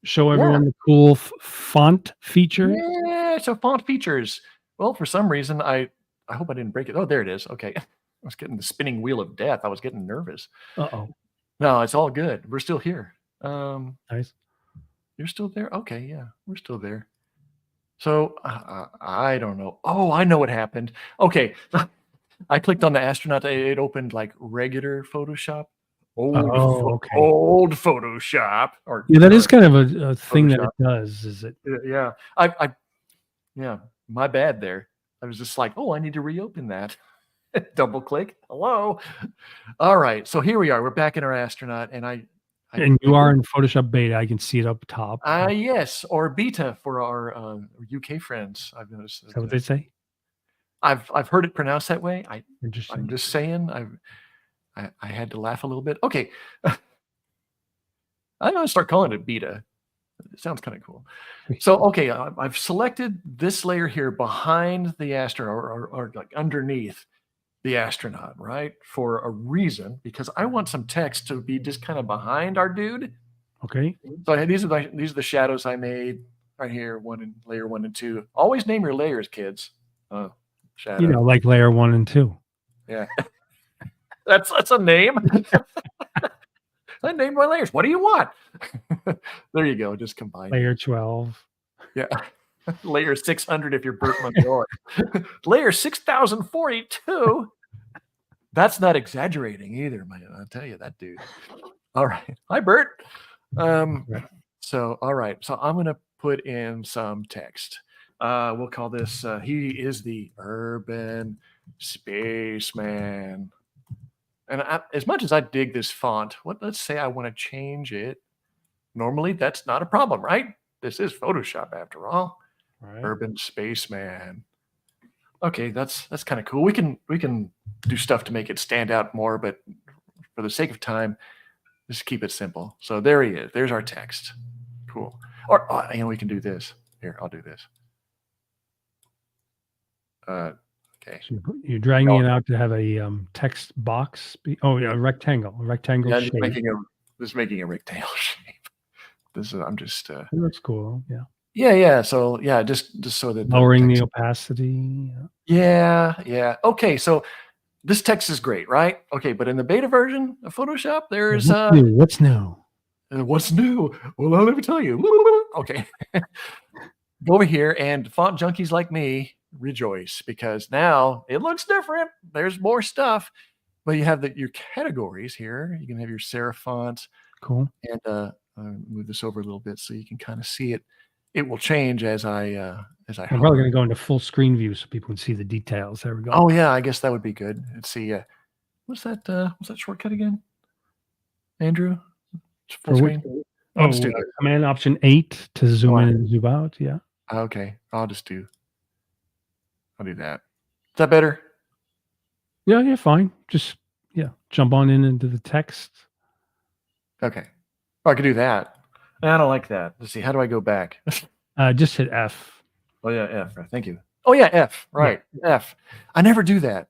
show everyone the cool font feature? Yeah, so font features. Well, for some reason, I hope I didn't break it. Oh, there it is. Okay. I was getting the spinning wheel of death. I was getting nervous. Uh-oh. No, it's all good. We're still here. Nice. You're still there? Okay, yeah, we're still there. So I don't know. Oh, I know what happened. Okay. I clicked on the astronaut. It opened like regular Photoshop. Old Photoshop. Yeah, that is kind of a thing that it does, is it? Yeah. Yeah, my bad there. I was just like, oh, I need to reopen that. Double click. Hello. All right. So here we are. We're back in our astronaut, and and you are in Photoshop beta. I can see it up top. Yes, or beta for our UK friends. I've noticed. Is that what they say? I've heard it pronounced that way. Interesting. I'm just saying. I had to laugh a little bit. Okay. I'm gonna start calling it beta. It sounds kind of cool. So, okay, I've selected this layer here behind the astronaut, or like underneath the astronaut, right? For a reason, because I want some text to be just kind of behind our dude. Okay. So these are the shadows I made right here, layer 1 and 2. Always name your layers, kids. Shadow. Like layer 1 and 2. Yeah. That's a name. I named my layers. What do you want? There you go. Just combine. Layer 12. Yeah. Layer 600 if you're Bert Montgomery. Layer 6042. That's not exaggerating either, man. I'll tell you that, dude. All right. Hi, Bert. So, all right. So I'm going to put in some text. We'll call this, he is the urban spaceman. And as much as I dig this font, let's say I want to change it. Normally, that's not a problem, right? This is Photoshop after all. Right. Urban spaceman. Okay, that's kind of cool. We can do stuff to make it stand out more, but for the sake of time, just keep it simple. So there he is. There's our text. Cool. Or we can do this. Here, I'll do this. Okay. So you're dragging it out to have a text box. A rectangle shape. Just making a rectangle shape. I'm just. That's cool. Yeah. Yeah. So yeah, just so that lowering the opacity. Yeah. Okay, so this text is great, right? Okay, but in the beta version of Photoshop, there's what's new? What's new? Well, let me tell you. Okay. Go over here, and font junkies like me rejoice, because now it looks different. There's more stuff, but you have your categories here. You can have your serif fonts. Cool. And move this over a little bit so you can kind of see it. It will change as I. I'm probably going to go into full screen view so people can see the details. There we go. Oh yeah, I guess that would be good. Let's see. What's that shortcut again, Andrew? Full screen. Command Option 8 to zoom in and zoom out. Yeah. Okay, I'll do that. Is that better? Yeah, fine. Just jump on into the text. Okay. Oh, I could do that. I don't like that. Let's see. How do I go back? Just hit F. Oh yeah, F. Thank you. Oh yeah, F. Right, yeah. F. I never do that.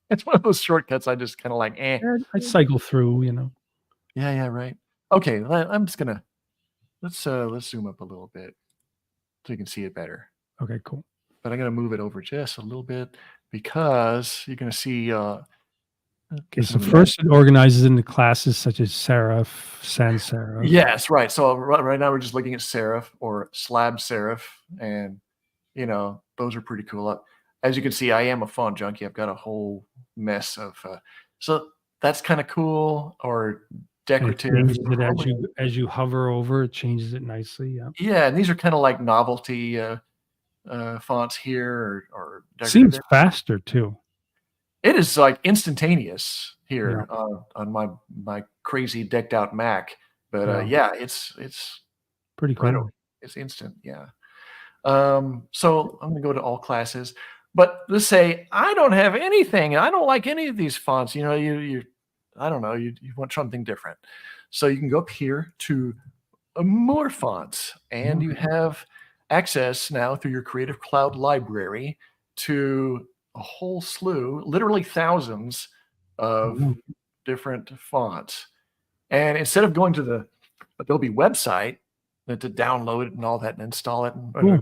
It's one of those shortcuts I just kind of like. I cycle through. Yeah, right. Okay, I'm just gonna let's zoom up a little bit so you can see it better. Okay, cool. But I'm gonna move it over just a little bit because you're gonna see. Okay, so first it organizes into classes such as serif, sans serif. Yes, right. So right now we're just looking at serif or slab serif, and those are pretty cool. as you can see, I am a font junkie. I've got a whole mess of, so that's kind of cool, or And it decorative. changes it as you hover over, it changes it nicely, yeah. Yeah, and these are kind of like novelty fonts here, or Seems decorative. faster too. It is like instantaneous Yeah, here on my crazy decked out Mac, but yeah, yeah, it's pretty right away. cool. It's instant. Yeah. So I'm gonna go to all classes, but let's say I don't have anything. I don't like any of these fonts. You know, you I don't know. You want something different, so you can go up here to more fonts, and More. you have access now through your Creative Cloud library to a whole slew, literally thousands of Oh, different fonts. And instead of going to the Adobe website to download it and all that and install it and cool.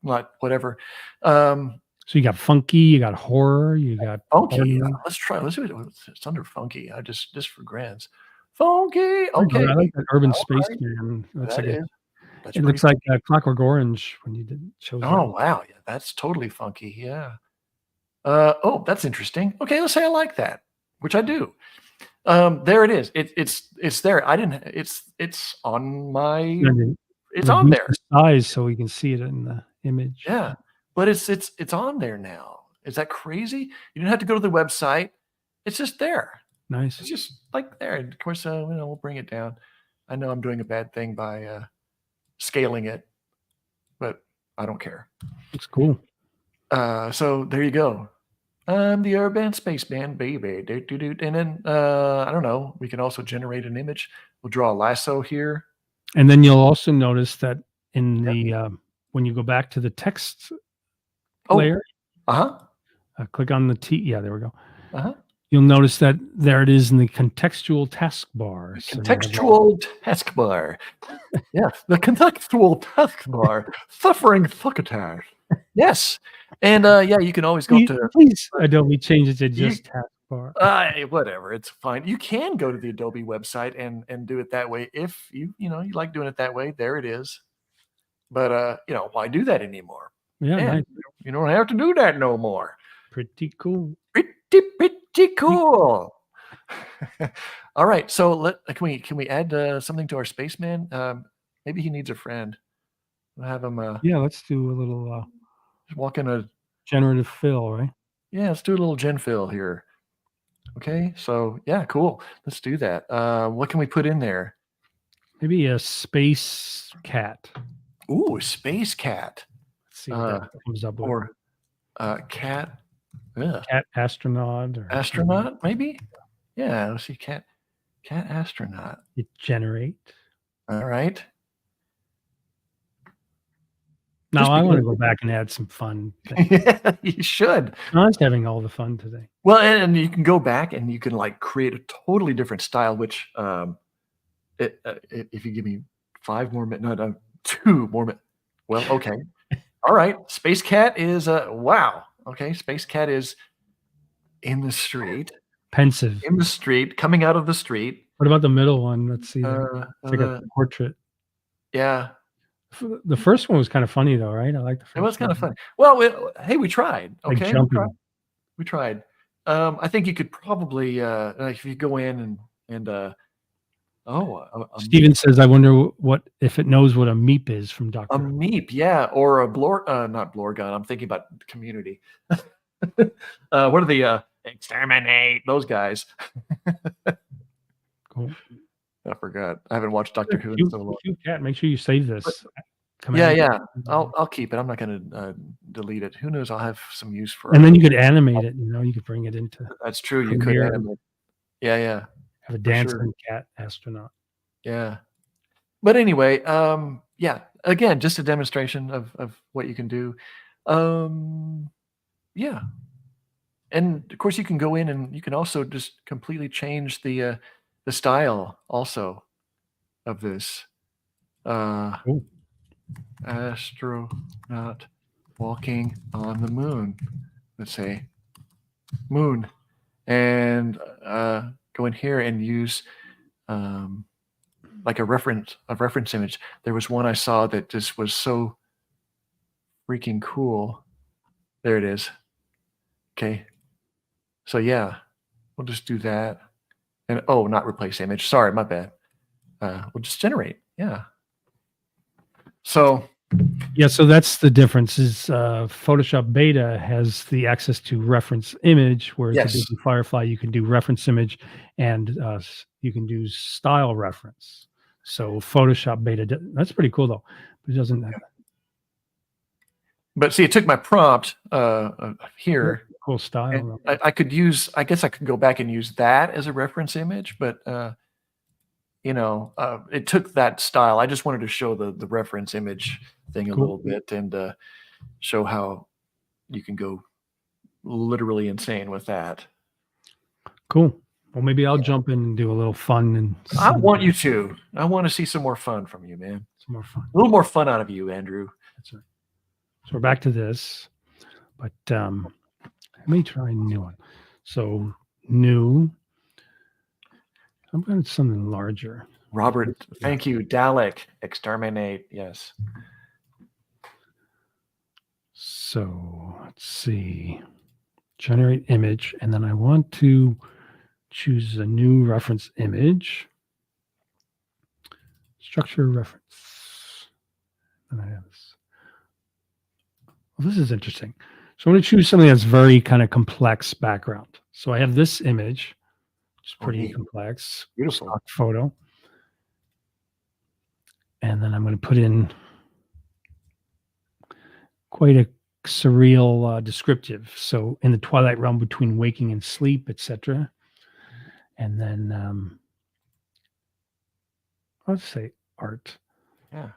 like whatever, um, So you got funky, you got horror, you got funky. ordinary. Let's try. Let's see what it's under funky. I just for grants. Funky. I Okay. like that urban All space right. man. Looks That like is. That's it pretty looks like funky. Clockwork Orange when you did shows that. Oh wow. Yeah, that's totally funky. Yeah. Oh, that's interesting. Okay, let's say I like that, which I do. There it is. It's there. I didn't. It's on my. And It's on reduce there. the size so we can see it in the image. Yeah, but it's on there now. Is that crazy? You didn't have to go to the website. It's just there. Nice. It's just like there. And of course, we'll bring it down. I know I'm doing a bad thing by scaling it, but I don't care. Looks cool. So there you go. I'm the urban spaceman, baby. Doot, doot, doot. And then I don't know. We can also generate an image. We'll draw a lasso here. And then you'll also notice that in Yep. the when you go back to the text Oh, layer, uh-huh. click on the T. Yeah, there we go. Uh-huh. You'll notice that there it is in the contextual taskbar. So you have all- Contextual taskbar. Yes, the contextual taskbar. Suffering succotash. Yes. And yeah, you can always go to please, Adobe change it to you, just taskbar. whatever, it's fine. You can go to the Adobe website and do it that way if you like doing it that way. There it is. But why do that anymore? Yeah, And nice. you don't have to do that no more. Pretty cool. Pretty cool. All right, so can we add something to our spaceman? Maybe he needs a friend. We'll have him Yeah, let's do a little just walk in a generative fill, right? yeah. Let's do a little gen fill here. Okay, so yeah, cool. Let's do that. What can we put in there? Maybe a space cat. Ooh, space cat. Let's see what that comes up with. Or cat. Ugh. Cat astronaut or Astronaut, maybe? Yeah, let's see. Cat astronaut. you generate. All right. Now I want to because- go back and add some fun things. Yeah, you should. I was having all the fun today. Well, and you can go back and you can like create a totally different style, which if you give me 5 more minutes, no, 2 more minutes. Well, okay. All right. Space Cat is wow. Okay. Space Cat is in the street, Pensive. coming out of the street. What about the middle one? Let's see. It's like a portrait. Yeah. The first one was kind of funny though, right? I like the first It was kind one. of funny. Well, hey, we tried. Like Okay. jumping. We tried. I think you could probably like if you go in and Steven says, I wonder what if it knows what a meep is from a Doctor. meep, yeah, or a not Blorgon. I'm thinking about Community. What are the exterminate those guys? Cool. I forgot. I haven't watched Doctor Who in Cute, so long. cute cat. Make sure you save this. Yeah. I'll keep it. I'm not going to delete it. Who knows? I'll have some use for it. And then you could animate it. You could bring it into That's true. You could Premiere. animate. Yeah. have a dancing cat astronaut. Yeah. But anyway, yeah. Again, just a demonstration of what you can do. Yeah. And of course, you can go in and you can also just completely change the style also of this. Cool. Astronaut walking on the moon. Let's say moon, and go in here and use like a reference image. There was one I saw that just was so freaking cool. There it is. Okay. So yeah, we'll just do that. And oh, not replace image. Sorry, my bad. We'll just generate. Yeah. So Yeah, so that's the difference is Photoshop Beta has the access to reference image, whereas yes. Adobe Firefly, you can do reference image and you can do style reference. So Photoshop Beta, that's pretty cool though. But it doesn't have But see, it took my prompt here, cool style. and Though. I could use. I guess I could go back and use that as a reference image, but it took that style. I just wanted to show the reference image thing a Cool. little bit and show how you can go literally insane with that. Cool. Well, maybe I'll jump in and do a little fun and I some want you to. I want to see some more fun from you, man. more fun. A little more fun out of you, Andrew. That's right. So we're back to this, but let me try a new one. So new. I'm going to something larger. Robert, thank you. Dalek, exterminate. Yes. So let's see. Generate image, and then I want to choose a new reference image. Structure reference. And I have this. Well, this is interesting. So I'm going to choose something that's very kind of complex background. So I have this image, which is pretty complex. Beautiful. Stock photo. And then I'm going to put in quite a surreal descriptive. So in the twilight realm between waking and sleep, etc. And then I'll say art. Yeah.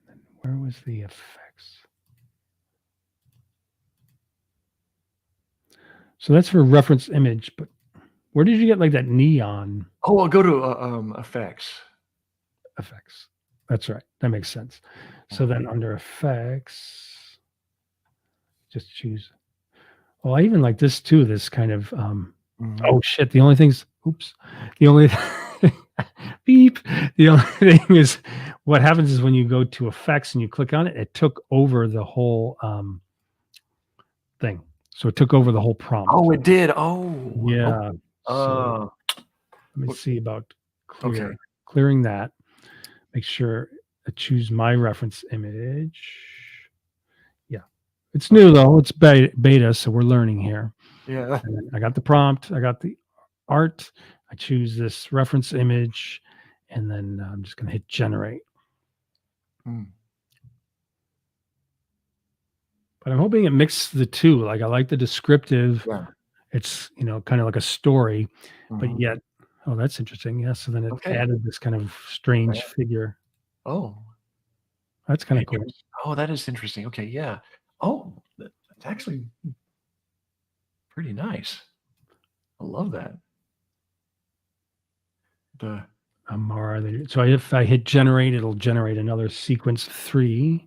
And where was the effects? So that's for reference image, but where did you get like that neon? Oh, I'll go to effects. Effects. That's right. That makes sense. So then under effects, just choose. Well, I even like this too. This kind of oh shit. The only thing's the only beep. The only thing is what happens is when you go to effects and you click on it, it took over the whole thing. So it took over the whole prompt. Oh, it did. Oh, yeah. Oh. So let me see about Okay. clearing that. Make sure I choose my reference image. Yeah. It's new though. It's beta, so we're learning here. Yeah. And I got the prompt. I got the art. I choose this reference image, and then I'm just going to hit generate. But I'm hoping it mixes the two. Like I like the descriptive. Yeah. It's kind of like a story, but yet, oh, that's interesting. Yeah. So then it added this kind of strange figure. Oh, that's kind of cool. Oh, that is interesting. Okay. Yeah. Oh, that's actually pretty nice. I love that. So if I hit generate, it'll generate another sequence 3.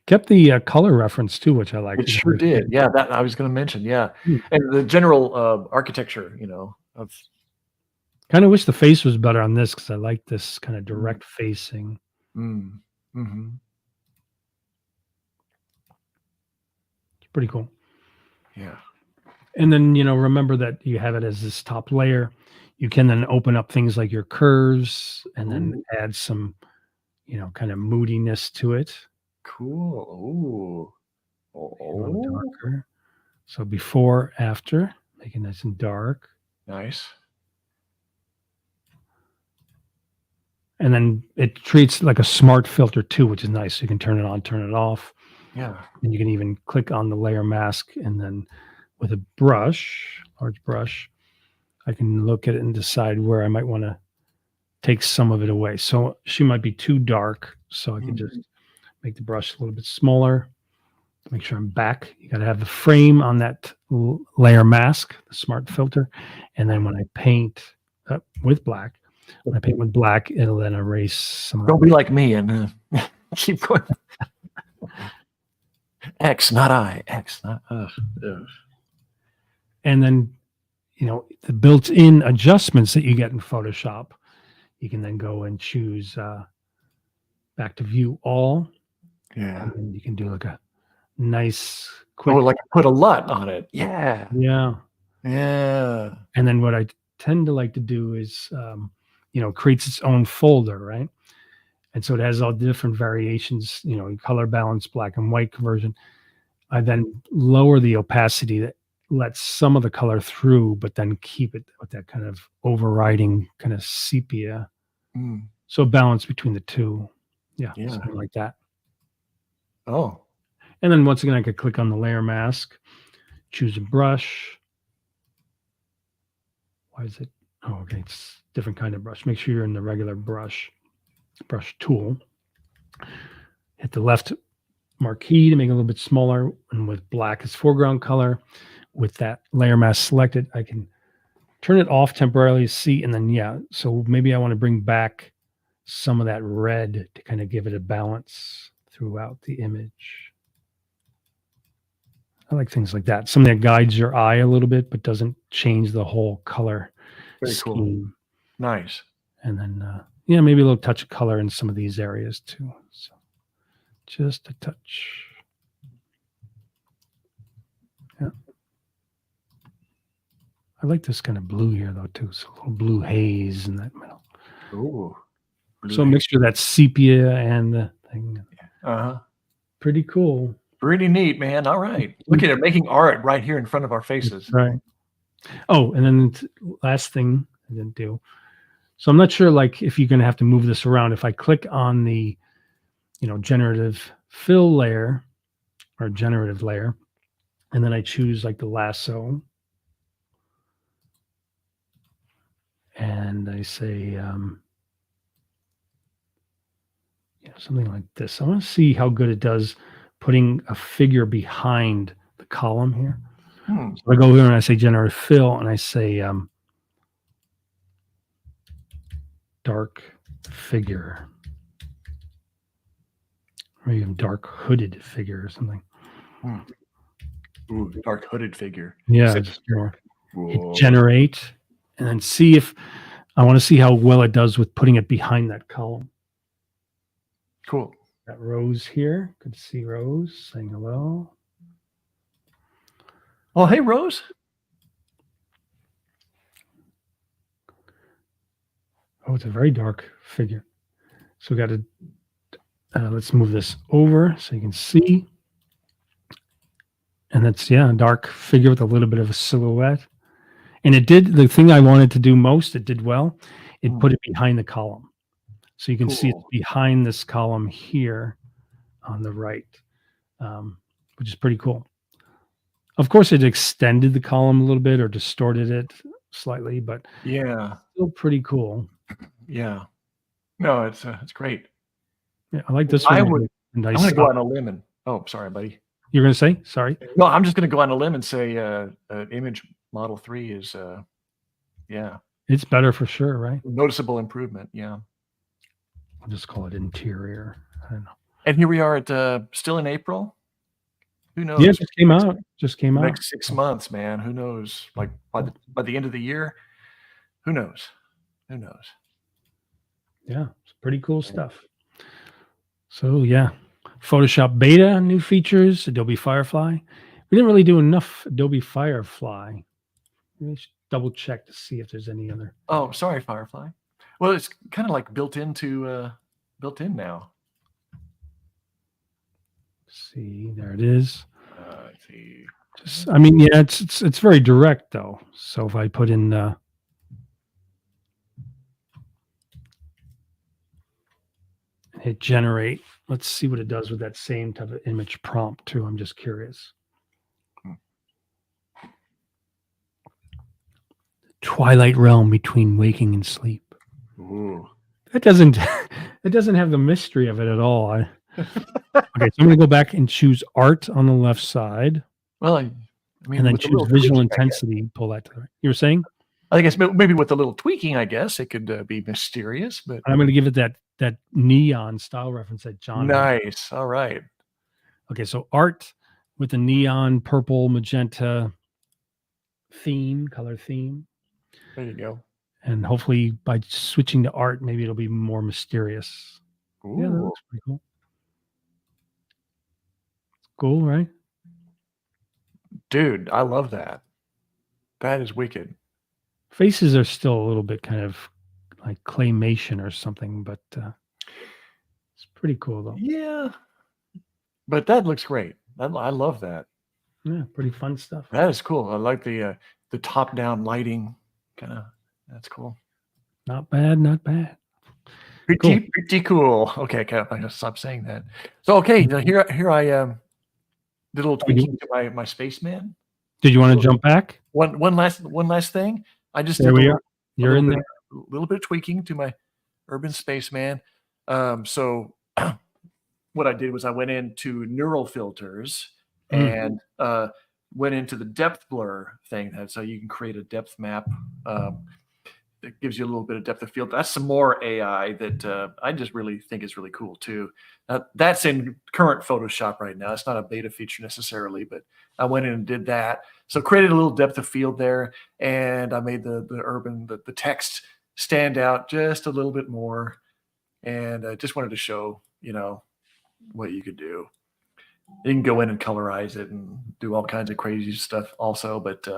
Kept the color reference too, which I like. It sure did. Yeah, that I was going to mention. Yeah, and the general architecture, of. Kind of wish the face was better on this because I like this kind of direct facing. It's pretty cool. Yeah. And then, remember that you have it as this top layer. You can then open up things like your curves and then add some, kind of moodiness to it. Cool. A little darker. So before, after, make it nice and dark. Nice. And then it treats like a smart filter too, which is nice. So you can turn it on, turn it off. Yeah. And you can even click on the layer mask, and then with a brush, large brush, I can look at it and decide where I might want to take some of it away. So she might be too dark. So I can just make the brush a little bit smaller. Make sure I'm back. You got to have the frame on that layer mask, the smart filter. And then when I paint with black, it'll then erase some. Don't be like me and keep going. X, not I. X, not us. And then, the built-in adjustments that you get in Photoshop, you can then go and choose back to view all. Yeah. And then you can do like a nice Oh, quick, like put a LUT on it. Yeah. yeah. Yeah. And then what I tend to like to do is, creates its own folder, right? And so it has all different variations, color balance, black and white conversion. I then lower the opacity that lets some of the color through, but then keep it with that kind of overriding kind of sepia. Mm, So balance between the two. Yeah, yeah. something like that. Oh. And then once again, I could click on the layer mask, choose a brush. Why is it? Oh, okay. It's different kind of brush. Make sure you're in the regular brush tool. Hit the left marquee to make it a little bit smaller, and with black as foreground color. With that layer mask selected, I can turn it off temporarily, see, and then so maybe I want to bring back some of that red to kind of give it a balance throughout the image. I like things like that. Something that guides your eye a little bit, but doesn't change the whole color Very cool. scheme. Nice. And then, maybe a little touch of color in some of these areas too. So just a touch. Yeah. I like this kind of blue here though too. So a little blue haze in that middle. Ooh. So a mixture of that sepia and the thing. Uh-huh. Pretty cool. Pretty neat, man. All right. Look at it, making art right here in front of our faces. Right. Oh, and then last thing I didn't do. So I'm not sure, like, if you're going to have to move this around. If I click on the, generative fill layer or generative layer, and then I choose like the lasso, and I say, something like this. I want to see how good it does putting a figure behind the column here. Hmm. So I go here and I say generative fill, and I say dark figure, or even dark hooded figure or something. Hmm. Ooh, dark hooded figure. Yeah, So- just more. Hit Whoa. generate, and then see if I want to see how well it does with putting it behind that column. Cool. Got Rose here. Good to see Rose saying hello. Oh, hey, Rose. Oh, it's a very dark figure. So we got to, let's move this over so you can see. And that's, a dark figure with a little bit of a silhouette. And it did the thing I wanted to do most. It did well. It put it behind the column. So you can see it's Cool. behind this column here on the right, which is pretty cool. Of course, it extended the column a little bit or distorted it slightly, but Yeah. still pretty cool. Yeah. No, it's great. Yeah, I like this I one. would. I'm Nice. going to go on a limb and. Oh, sorry, buddy. You're going to say? Sorry. No, I'm just going to go on a limb and say image model 3 is It's better for sure, right? noticeable improvement. Yeah. I'll just call it interior. I don't know. And here we are at still in April. Who knows? Yeah, it just came out. Just came out. Next 6 months, man. Who knows? Like by the end of the year, who knows? Who knows? Yeah, it's pretty cool stuff. So yeah, Photoshop beta, new features, Adobe Firefly. We didn't really do enough Adobe Firefly. We should double check to see if there's any other. Oh, sorry, Firefly. Well, it's kind of like built in now. See, there it is. Let's see. I mean, yeah, it's very direct though. So if I put in hit generate, let's see what it does with that same type of image prompt too. I'm just curious. Twilight realm between waking and sleep. Ooh. It doesn't have the mystery of it at all. Okay, so I'm going to go back and choose art on the left side. Well, I mean, And then with a choose little visual tweaking, intensity, pull that to the right. You were saying? I guess maybe with a little tweaking, I guess it could be mysterious, but I'm going to give it that neon style reference that John had. nice. All right. Okay, so art with the neon purple magenta color theme. There you go. And hopefully by switching to art, maybe it'll be more mysterious. Ooh. Yeah, that looks pretty cool. Cool, right? Dude, I love that. That is wicked. Faces are still a little bit kind of like claymation or something, but it's pretty cool though. Yeah, but that looks great. I love that. Yeah, pretty fun stuff. That is cool. I like the top-down lighting kind of. That's cool. Not bad, not bad. Pretty cool. Okay, I'm gonna stop saying that. So okay, now here I am. Did a little tweaking to my spaceman. Did you want to jump back? One last thing. I just There did we are. You're in there. a little bit of tweaking to my urban spaceman. So what I did was I went into neural filters and went into the depth blur thing. So you can create a depth map that gives you a little bit of depth of field. That's some more AI that I just really think is really cool too. That's in current Photoshop right now. It's not a beta feature necessarily, but I went in and did that. So created a little depth of field there, and I made the text stand out just a little bit more. And I just wanted to show, what you could do. You can go in and colorize it and do all kinds of crazy stuff also, but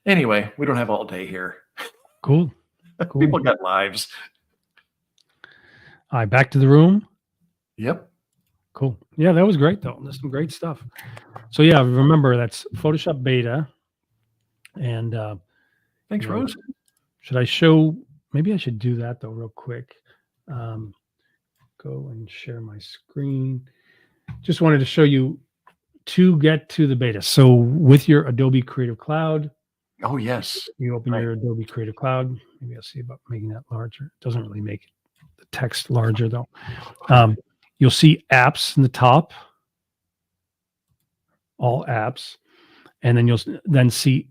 anyway, we don't have all day here. Cool. People got lives. All right, back to the room. Yep. Cool. Yeah, that was great though. There's some great stuff. So yeah, remember that's Photoshop beta. And thanks, Rose. Should I show? Maybe I should do that though, real quick. Go and share my screen. Just wanted to show you to get to the beta. So with your Adobe Creative Cloud. Oh yes. You open your Adobe Creative Cloud. Maybe I'll see about making that larger. It doesn't really make the text larger though. You'll see apps in the top, all apps, and then you'll then see,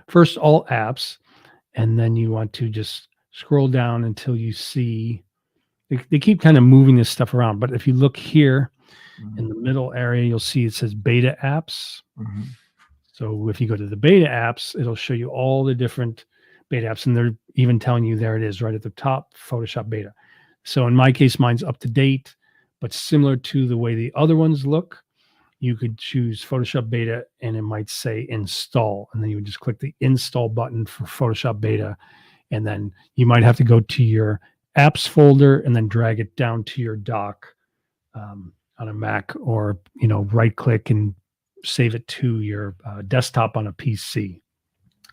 first all apps, and then you want to just scroll down until you see, they keep kind of moving this stuff around. But if you look here in the middle area, you'll see it says beta apps. So if you go to the beta apps, it'll show you all the different beta apps, and they're even telling you there it is right at the top, Photoshop beta. So in my case, mine's up to date, but similar to the way the other ones look, you could choose Photoshop beta and it might say install, and then you would just click the install button for Photoshop beta, and then you might have to go to your apps folder and then drag it down to your dock on a Mac, or right click and save it to your desktop on a PC.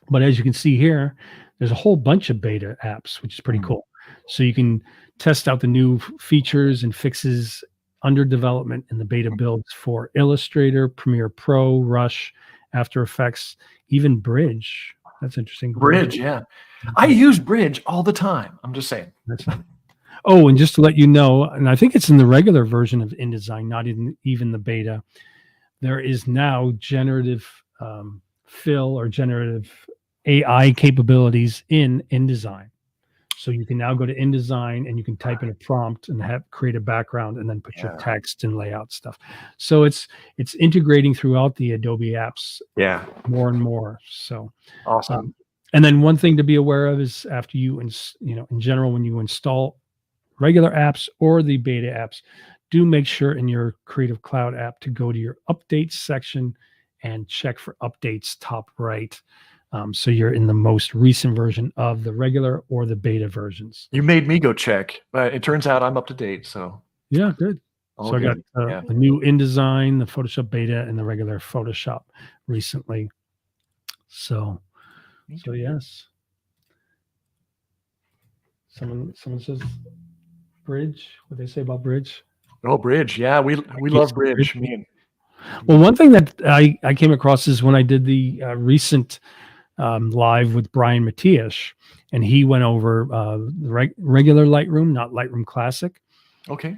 But as you can see here, there's a whole bunch of beta apps, which is pretty cool. So you can test out the new features and fixes under development in the beta builds for Illustrator, Premiere Pro, Rush, After Effects, even Bridge. That's interesting. Bridge, yeah. I use Bridge all the time. I'm just saying. Oh, and just to let you know, and I think it's in the regular version of InDesign, not even the beta, there is now generative fill or generative AI capabilities in InDesign. So you can now go to InDesign and you can type in a prompt and create a background and then put your text and layout stuff. So it's integrating throughout the Adobe apps more and more. So awesome. And then one thing to be aware of is after you, in general, when you install regular apps or the beta apps, do make sure in your Creative Cloud app to go to your updates section and check for updates top right. So you're in the most recent version of the regular or the beta versions. You made me go check, but it turns out I'm up to date. So yeah, good. So I got the new InDesign, the Photoshop beta, and the regular Photoshop recently. So yes. Someone says Bridge. What they say about Bridge? Oh, Bridge. Yeah, we love Bridge. Well, one thing that I came across is when I did the recent live with Brian Matias, and he went over the regular Lightroom, not Lightroom Classic. Okay.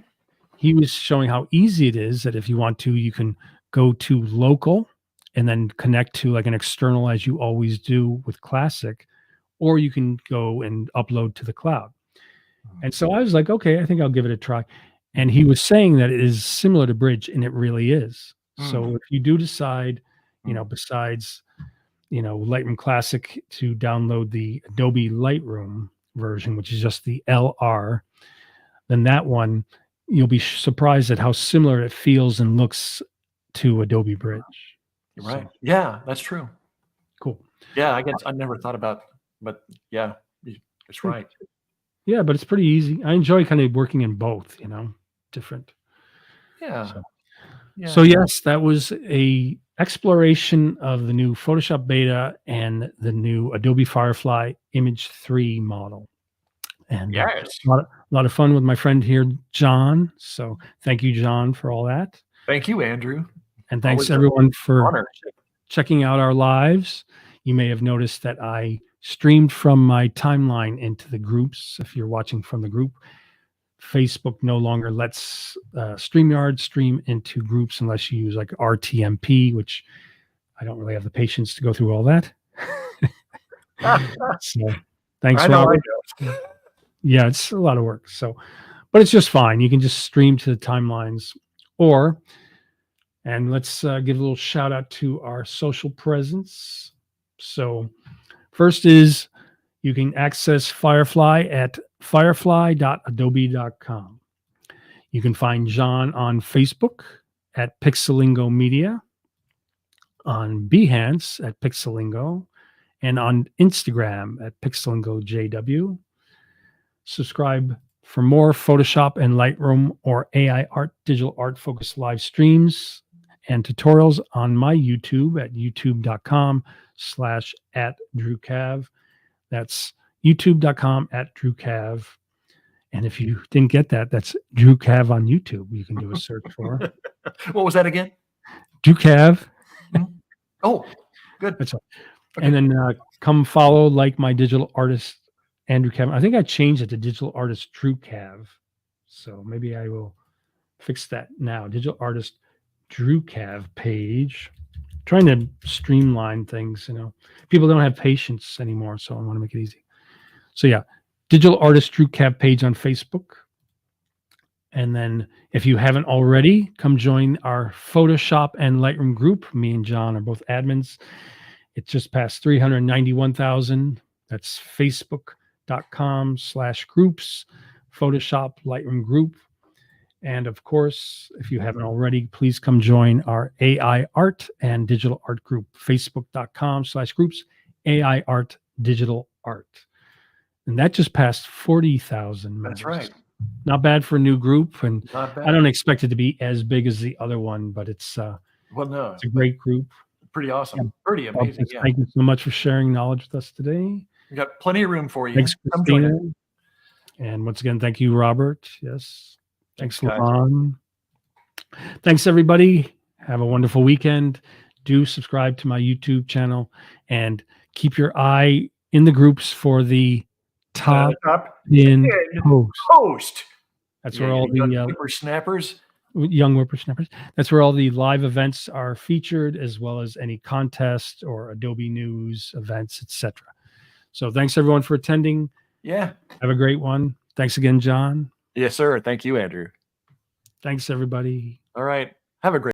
He was showing how easy it is that if you want to, you can go to local and then connect to like an external as you always do with Classic, or you can go and upload to the cloud. And so I was like, okay, I think I'll give it a try. And he was saying that it is similar to Bridge, and it really is. So if you do decide, besides, Lightroom Classic, to download the Adobe Lightroom version, which is just the LR, then that one you'll be surprised at how similar it feels and looks to Adobe Bridge. You're right. So, Yeah, that's true. cool. Yeah, I guess I never thought about, but yeah, it's right. Yeah, but it's pretty easy. I enjoy kind of working in both, different. Yeah, So, yeah. so yes, that was a exploration of the new Photoshop beta and the new Adobe Firefly Image 3 model. And Yes. a lot of fun with my friend here, John. So thank you, John, for all that. Thank you, Andrew. And thanks Always an everyone for honor. checking out our lives. You may have noticed that I streamed from my timeline into the groups. If you're watching from the group, Facebook no longer lets StreamYard stream into groups unless you use like RTMP, which I don't really have the patience to go through all that. So thanks, I know. Robert. Yeah, it's a lot of work. So, but it's just fine. You can just stream to the timelines, and let's give a little shout out to our social presence. So, first is you can access Firefly at firefly.adobe.com. You can find John on Facebook at Pixelingo Media, on Behance at Pixelingo, and on Instagram at PixelingoJW. Subscribe for more Photoshop and Lightroom or AI art, digital art focused live streams and tutorials on my YouTube at youtube.com/@DrewCav. That's youtube.com/DrewCav. And if you didn't get that, that's Drew Cav on YouTube. You can do a search for What was that again? Drew Cav. Oh, good. That's right. Okay. And then come follow like my digital artist Andrew Cav. I think I changed it to digital artist Drew Cav. So maybe I will fix that now. Digital artist Drew Cav page. Trying to streamline things, People don't have patience anymore, so I want to make it easy. So yeah, digital artist Drew Cav page on Facebook. And then if you haven't already, come join our Photoshop and Lightroom group. Me and John are both admins. It just passed 391,000. That's facebook.com/groups, Photoshop Lightroom group. And of course, if you haven't already, please come join our AI art and digital art group, facebook.com/groups, AI art, digital art. And that just passed 40,000 members. That's right. Not bad for a new group. And Not bad. I don't expect it to be as big as the other one, but it's Well, no, a great group. pretty awesome. Yeah. Pretty amazing. Yeah. Thank you so much for sharing knowledge with us today. We got plenty of room for you. Thanks, Come join Christina. us. And once again, thank you, Robert. Yes. Thanks, guys. Levon. Thanks, everybody. Have a wonderful weekend. Do subscribe to my YouTube channel and keep your eye in the groups for the top in post. That's where all the whippersnappers. Young whippersnappers. That's where all the live events are featured, as well as any contest or Adobe News events, etc. So thanks everyone for attending. Yeah. Have a great one. Thanks again, John. Yes, sir. Thank you, Andrew. Thanks, everybody. All right. Have a great